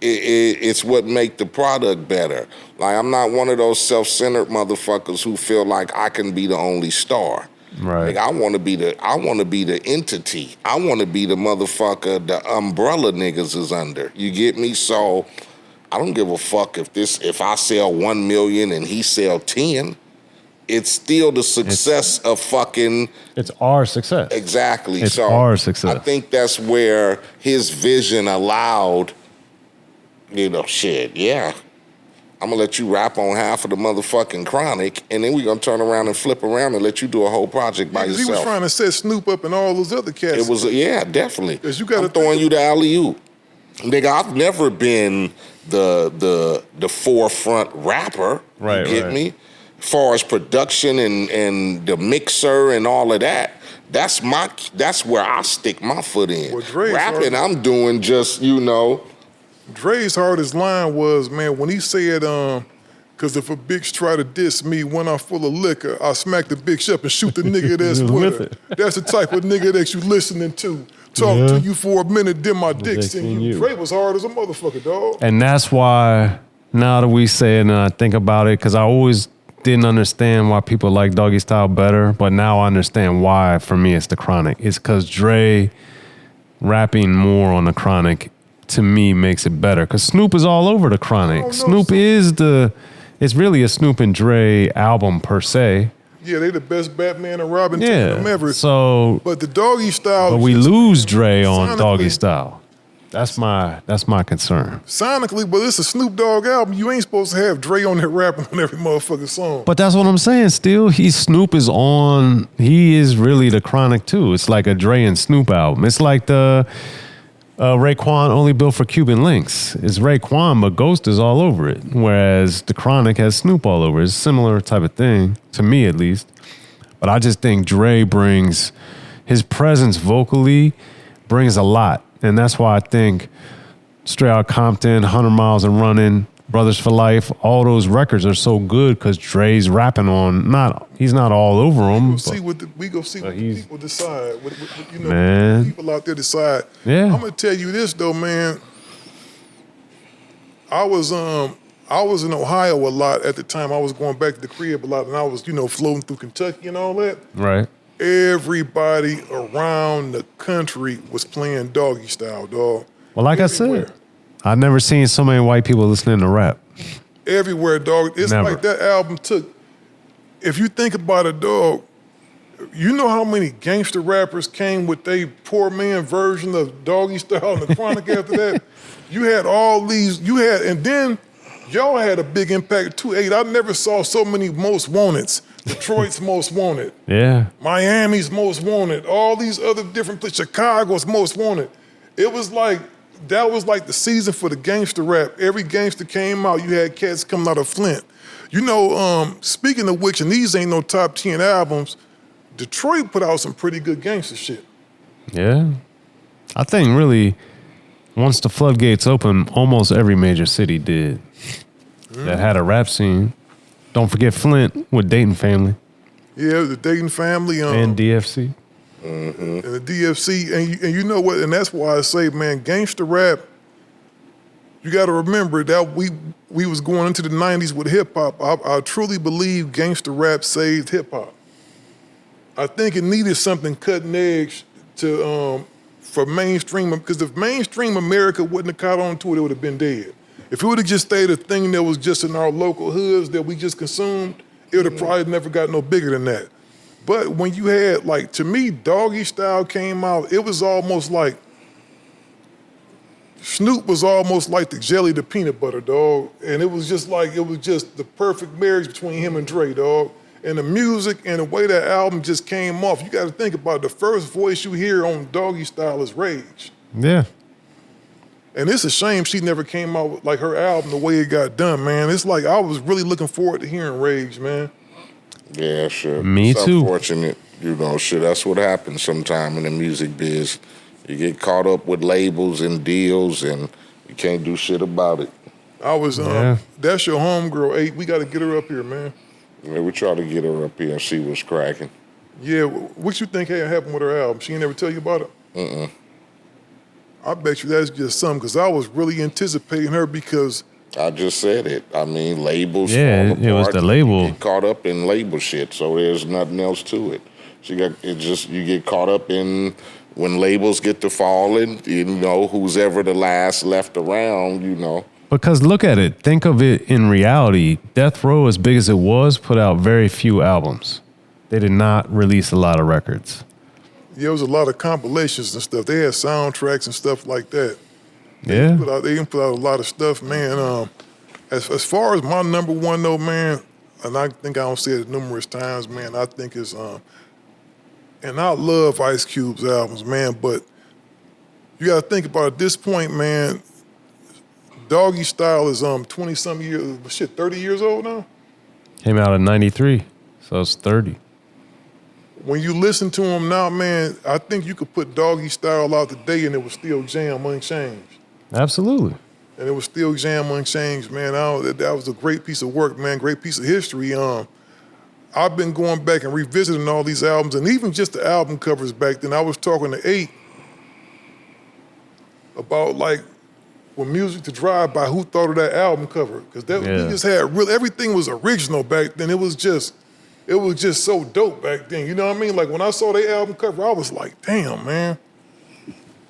it's what make the product better. Like, I'm not one of those self-centered motherfuckers who feel like I can be the only star. Right. Like, I want to be the entity. I want to be the motherfucker the umbrella niggas is under. You get me? So I don't give a fuck if I sell 1 million and he sell 10. It's still the success of fucking. It's our success. Exactly. It's so our success. I think that's where his vision allowed. Shit, yeah. I'm gonna let you rap on half of the motherfucking Chronic, and then we're gonna turn around and flip around and let you do a whole project by yourself. He was trying to set Snoop up and all those other cats. It was, definitely. I'm throwing you the alley-oop. Nigga, I've never been the forefront rapper. Right, you get me? As far as production and the mixer and all of that, that's where I stick my foot in. Well, rapping, I'm doing just, Dre's hardest line was, man, when he said, because if a bitch try to diss me when I'm full of liquor, I smack the bitch up and shoot the nigga that's with her. That's the type of nigga that you listening to. Talk to you for a minute, then my dick's in you. Dre was hard as a motherfucker, dog. And that's why, now that we say it and I think about it, because I always didn't understand why people like Doggy Style better, but now I understand why, for me, it's the Chronic. It's because Dre rapping more on the Chronic, to me, makes it better. Because Snoop is all over the Chronic. Snoop is it's really a Snoop and Dre album per se. Yeah, they the best Batman and Robin team ever. So, but the Doggy Style. But we lose Dre on Doggy Style. That's my concern. Sonically, but it's a Snoop Dogg album. You ain't supposed to have Dre on there rapping on every motherfucking song. But that's what I'm saying. Still, Snoop is on. He is really the Chronic too. It's like a Dre and Snoop album. It's like the Raekwon only built for Cuban links. It's Raekwon, but Ghost is all over it. Whereas the Chronic has Snoop all over it. It's a similar type of thing, to me at least. But I just think Dre brings, his presence vocally brings a lot. And that's why I think Straight Outta Compton, 100 Miles and Running, Brothers for Life, all those records are so good because Dre's rapping on, he's not all over them. We go see what the people decide. Man. People out there decide. Yeah. I'm gonna tell you this though, man. I was in Ohio a lot at the time. I was going back to the crib a lot, and I was, floating through Kentucky and all that. Right. Everybody around the country was playing Doggy Style, dog. Well, like everywhere. I said, I've never seen so many white people listening to rap. Everywhere, dog. It's Never. like that album took, if you think about it, dog, you know how many gangster rappers came with their poor man version of Doggy Style and the Chronic after that? You had all these, and then y'all had a big impact too. I never saw so many Most Wanteds. Detroit's Most Wanted. Yeah. Miami's Most Wanted. All these other different places. Chicago's Most Wanted. It was like, that was like the season for the gangster rap. Every gangster came out. You had cats coming out of Flint. Speaking of which, and these ain't no top 10 albums, Detroit put out some pretty good gangster shit. Yeah. I think really, once the floodgates opened, almost every major city did that had a rap scene. Don't forget Flint with Dayton Family. Yeah, the Dayton Family. And DFC. And the DFC. And you know what? And that's why I say, man, gangster rap, you got to remember that we was going into the 90s with hip-hop. I truly believe gangster rap saved hip-hop. I think it needed something cutting edge for mainstream, because if mainstream America wouldn't have caught on to it, it would have been dead. If it would have just stayed a thing that was just in our local hoods that we just consumed, it would have probably never got no bigger than that. But when you had, like, to me, Doggy Style came out, it was almost like, Snoop was almost like the jelly to peanut butter, dog. And it was just the perfect marriage between him and Dre, dog. And the music and the way that album just came off, you got to think about it. The first voice you hear on Doggy Style is Rage. Yeah. And it's a shame she never came out with like her album the way it got done, man. It's like I was really looking forward to hearing Rage, man. Yeah, sure. Me it's too. Unfortunate, shit. That's what happens sometime in the music biz. You get caught up with labels and deals, and you can't do shit about it. I was, Yeah. that's your homegirl, 8. We got to get her up here, man. Yeah, we try to get her up here and see what's cracking. Yeah, what you think had happened with her album? She ain't never tell you about it? I bet you that's just something, because I was really anticipating her because... I just said it. I mean, labels Yeah, fall apart. it was the label. You get caught up in label shit, so there's nothing else to it. You get caught up in when labels get to falling, who's ever the last left around, Because look at it. Think of it in reality. Death Row, as big as it was, put out very few albums. They did not release a lot of records. Yeah, there was a lot of compilations and stuff. They had soundtracks and stuff like that. Yeah. They put out a lot of stuff, man. As far as my number one, though, man, and I think I don't say it numerous times, man, I think it's, and I love Ice Cube's albums, man, but you got to think about at this point, man, Doggy Style is 20-something years, 30 years old now? Came out in 93, so it's 30. When you listen to him now, man, I think you could put Doggy Style out today and it would still jam unchanged. Absolutely. And it was still jam unchanged, man. That was a great piece of work, man, great piece of history. I've been going back and revisiting all these albums, and even just the album covers back then. I was talking to 8 about, like, when Music to Drive By, who thought of that album cover? Because we just had everything was original back then. It was just so dope back then. You know what I mean? Like, when I saw the album cover, I was like, damn, man.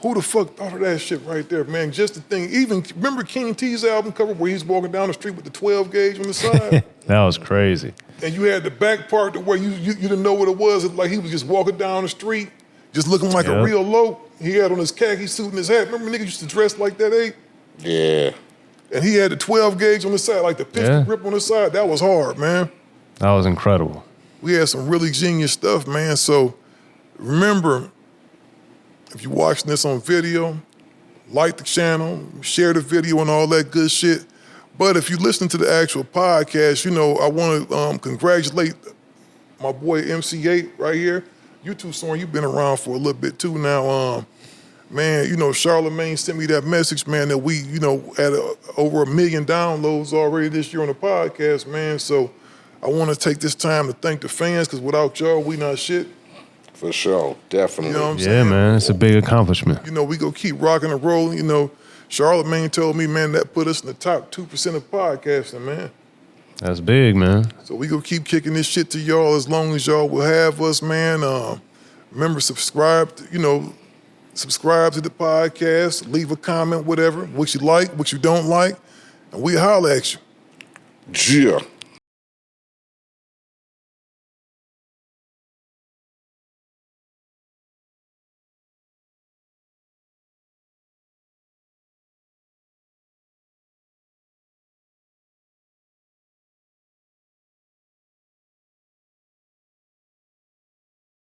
Who the fuck thought of that shit right there, man? Just the thing. Even, remember King T's album cover where he's walking down the street with the 12 gauge on the side? That was crazy. And you had the back part to where you didn't know what it was. It's like he was just walking down the street, just looking like a real lope. He had on his khaki suit and his hat. Remember niggas used to dress like that, 8? Yeah. And he had the 12 gauge on the side, like the pistol grip on the side. That was hard, man. That was incredible. We had some really genius stuff, man. So remember, if you're watching this on video, like the channel, share the video and all that good shit. But if you listen to the actual podcast, I want to congratulate my boy MC8 right here. You too, Soren, you've been around for a little bit too now. Man, Charlemagne sent me that message, man, that we, had over 1 million downloads already this year on the podcast, man. So I want to take this time to thank the fans, because without y'all, we not shit. For sure, definitely. You know what I'm Yeah, saying? man, it's a big accomplishment. We go keep rocking and rolling. Charlemagne told me, man, that put us in the top 2% of podcasting, man. That's big, man. So we gonna keep kicking this shit to y'all as long as y'all will have us, man. Remember, subscribe to the podcast, leave a comment, whatever, what you like, what you don't like, and we holler at you. Yeah.